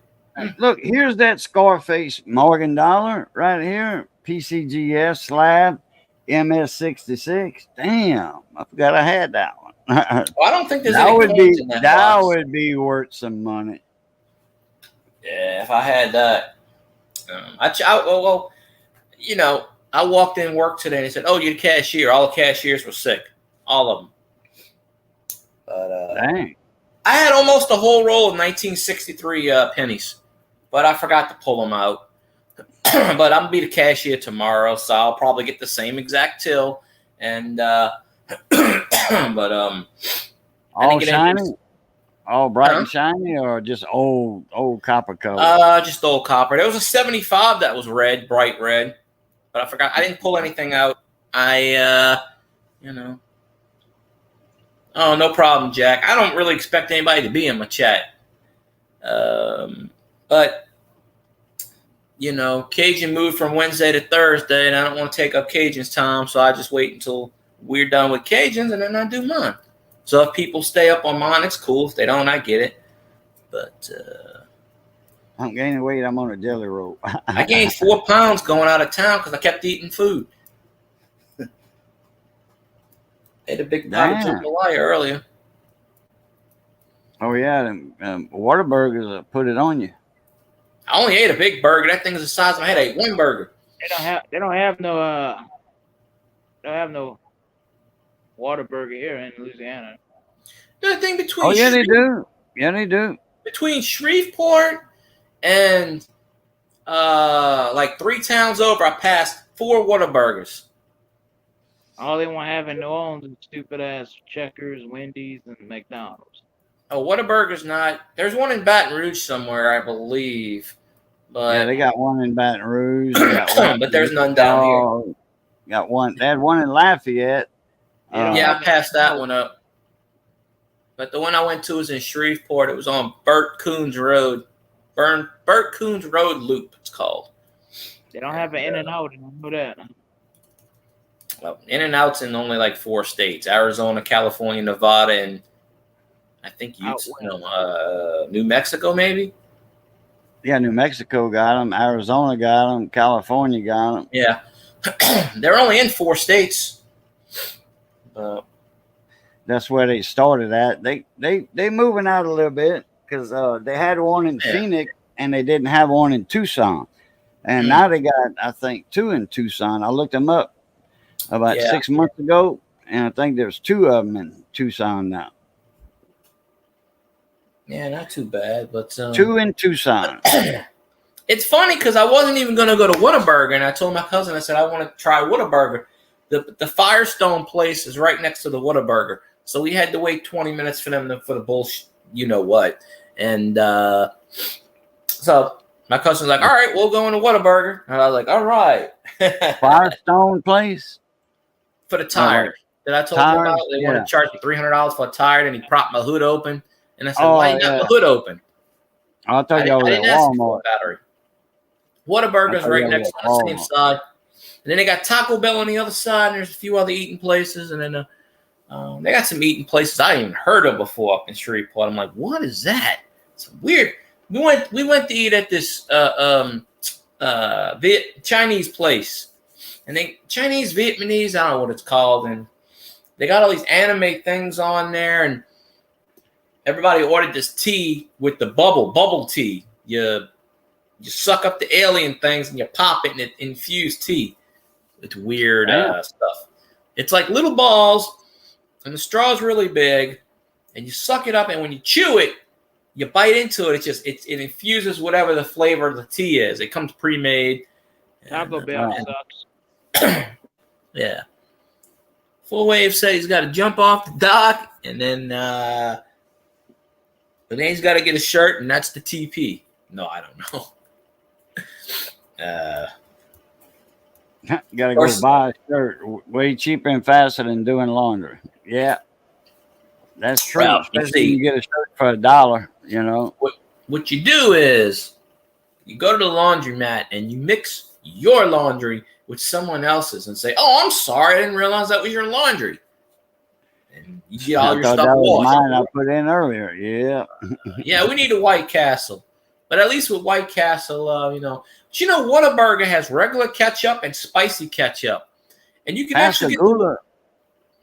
Look, here's that Scarface Morgan dollar right here. PCGS slab, MS66. Damn, I forgot I had that one. Well, I don't think there's any coins in that box. would be worth some money. Yeah, if I had that. Well, you know, I walked in work today and they said, oh, you're the cashier. All the cashiers were sick. All of them. But Dang. I had almost a whole roll of 1963 pennies, but I forgot to pull them out. But I'm going to be the cashier tomorrow, so I'll probably get the same exact till. And, but, all shiny? All bright and shiny, or just old copper color? Just old copper. There was a 75 that was red, bright red, but I forgot. I didn't pull anything out. You know. Oh, no problem, Jack. I don't really expect anybody to be in my chat. But, you know, Cajun moved from Wednesday to Thursday, and I don't want to take up Cajun's time, so I just wait until we're done with Cajun's, and then I do mine. So if people stay up on mine, it's cool. If they don't, I get it. But I'm gaining weight. I'm on a jelly roll. I gained 4 pounds going out of town because I kept eating food. Ate a big pot of jambalaya earlier. Oh yeah, Whataburgers put it on you. I only ate a big burger. That thing is the size of my head. I ate one burger. They don't have no Whataburger here in Louisiana. The thing between oh yeah, they do. Yeah, they do. Between Shreveport and like 3 towns over, I passed 4 Whataburgers. All they want to have in New Orleans is stupid ass Checkers, Wendy's, and McDonald's. Oh, Whataburger's not. There's one in Baton Rouge somewhere, I believe. But yeah, they got one in Baton Rouge. But there's none down here. Got one. They had one in Lafayette. Yeah, I passed that one up. But the one I went to was in Shreveport. It was on Burt Coons Road. Burt Coons Road Loop, it's called. They don't have an In-N-Out, I know that. Well, In-N-Out's in only like 4 states: Arizona, California, Nevada, and I think New Mexico, maybe. Yeah, New Mexico got them. Arizona got them. California got them. Yeah, they're only in 4 states. That's where they started at. They moving out a little bit because they had one in Phoenix and they didn't have one in Tucson, and now they got, I think, 2 in Tucson. I looked them up about 6 months ago, and I think there's 2 of them in Tucson now. Yeah, not too bad, but 2 in Tucson. It's funny because I wasn't even going to go to Whataburger, and I told my cousin, I said, I want to try Whataburger. The Firestone place is right next to the Whataburger, so we had to wait 20 minutes for them for the bullshit, you know what. And so my cousin's like, all right, we'll go into Whataburger. And I was like, all right. Firestone place? For the tire that I told you about. They want to charge me $300 for a tire, and he propped my hood open. And I said, why you got my hood open? I thought y'all were at Walmart. Battery. Whataburger's right next on the same side. And then they got Taco Bell on the other side, and there's a few other eating places. And then they got some eating places I hadn't even heard of before up in Shreveport. I'm like, what is that? It's weird. We went to eat at this Chinese place. And Chinese, Vietnamese, I don't know what it's called. And they got all these anime things on there. And everybody ordered this tea with the bubble tea. You suck up the alien things and you pop it, and it infused tea. It's weird stuff. It's like little balls, and the straw's really big, and you suck it up, and when you chew it, you bite into it. It infuses whatever the flavor of the tea is. It comes pre-made. Taco Bell sucks. Yeah. Full Wave said he's got to jump off the dock, and then he's got to get a shirt, and that's the TP. No, I don't know. Gotta go buy a shirt way cheaper and faster than doing laundry. Yeah, that's true. Well, especially you get a shirt for $1. You know what you do is you go to the laundromat and you mix your laundry with someone else's and say, "Oh, I'm sorry, I didn't realize that was your laundry." and you get all I your thought stuff that was washed. mine I put in earlier. Yeah. Yeah, we need a White Castle, but at least with White Castle, you know. But you know, Whataburger has regular ketchup and spicy ketchup, and you can actually get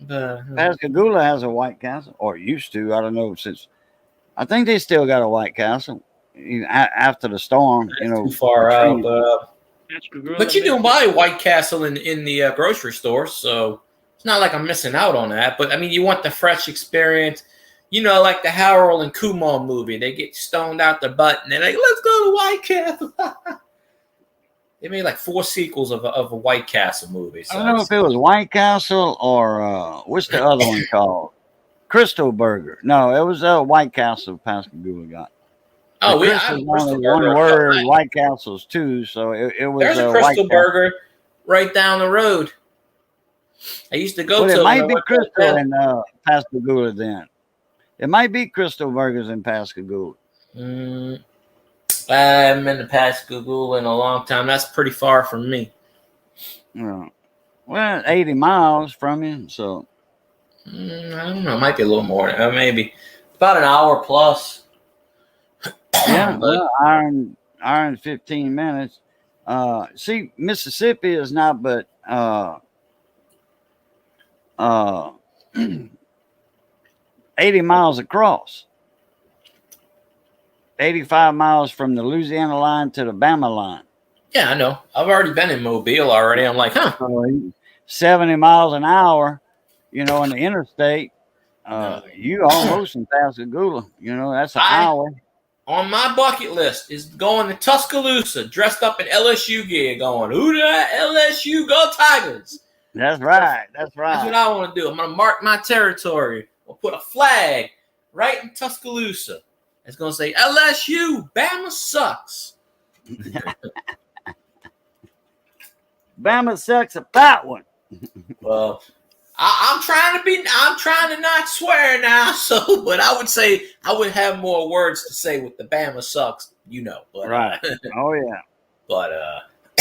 the Pascagoula has a White Castle, or used to. I don't know since. I think they still got a White Castle after the storm. You know, too far out, Pascagoula but you makes do buy White Castle in the grocery store, so it's not like I'm missing out on that. But I mean, you want the fresh experience. You know, like the Harold and Kumar movie. They get stoned out their butt and they're like, let's go to White Castle. They made like 4 sequels of a White Castle movie. So I don't know if it was White Castle or what's the other one called? Crystal Burger. No, it was White Castle Pascagoula got. oh, we Crystal's have Crystal only Burger. one word. White Castle's 2, so it was There's a White Crystal Castle. Burger right down the road. I used to go Well, to it might be went Crystal down. in Pascagoula then. It might be Crystal Burgers in Pascagoula. I haven't been to Pascagoula in a long time. That's pretty far from me. Well, 80 miles from you, so. I don't know. It might be a little more. Maybe about an hour plus. Yeah, But- well, hour and 15 minutes. See, Mississippi is not but 80 miles across. 85 miles from the Louisiana line to the Bama line. Yeah, I know. I've already been in Mobile already. I'm like, huh. So 70 miles an hour, you know, in the interstate. You almost in Pascagoula. You know, that's an hour. On my bucket list is going to Tuscaloosa, dressed up in LSU gear, going, who that LSU go Tigers? That's right. That's right. That's what I want to do. I'm going to mark my territory. We'll put a flag right in Tuscaloosa. It's going to say, LSU, Bama sucks. Bama sucks a fat one. Well, I'm trying to not swear now, so, but I would say I would have more words to say with the Bama sucks, you know. But, Right. Oh, yeah. But,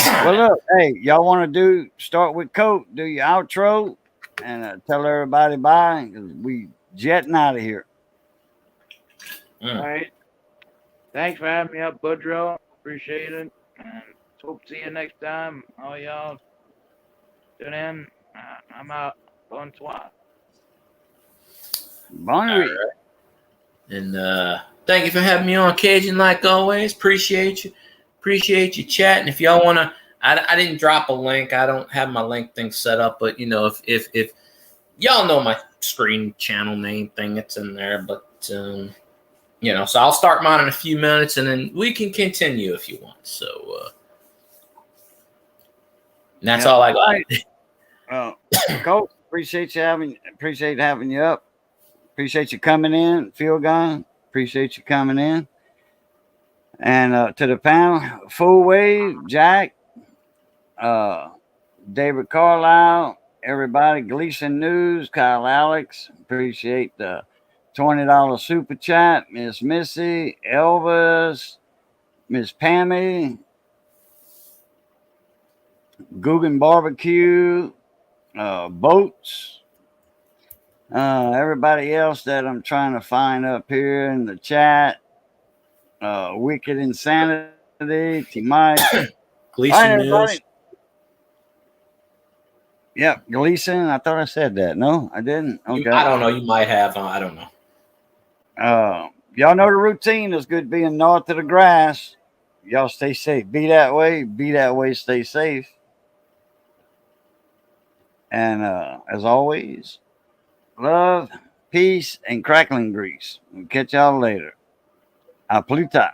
well, look, hey, y'all want to start with Coke, do your outro, and tell everybody bye, because we jetting out of here. All right. Thanks for having me up, Boudreaux. Appreciate it. And hope to see you next time. All y'all tune in. I'm out. Bonsoir. Bon nuit. And thank you for having me on, Cajun, like always. Appreciate you. Appreciate you chatting. If y'all want to, I didn't drop a link. I don't have my link thing set up, but, you know, if y'all know my screen channel name thing, it's in there. But, you know, so I'll start mine in a few minutes, and then we can continue if you want. So and that's all I got. Coach, appreciate having you up. Appreciate you coming in, Field Guy. Appreciate you coming in. And to the panel, Full Wave, Jack, David Carlisle, everybody, Gleason News, Kyle Alex. Appreciate the $20 super chat. Miss Missy, Elvis, Miss Pammy, Guggen Barbecue, Boats, everybody else that I'm trying to find up here in the chat, Wicked Insanity, T-Mike. Gleason News. Yep, Gleason. I thought I said that. No, I didn't. Okay. I don't know. You might have. I don't know. Y'all know the routine. It's good being north of the grass. Y'all stay safe. Be that way. Be that way. Stay safe. And as always, love, peace, and crackling grease. We'll catch y'all later. A Pluta.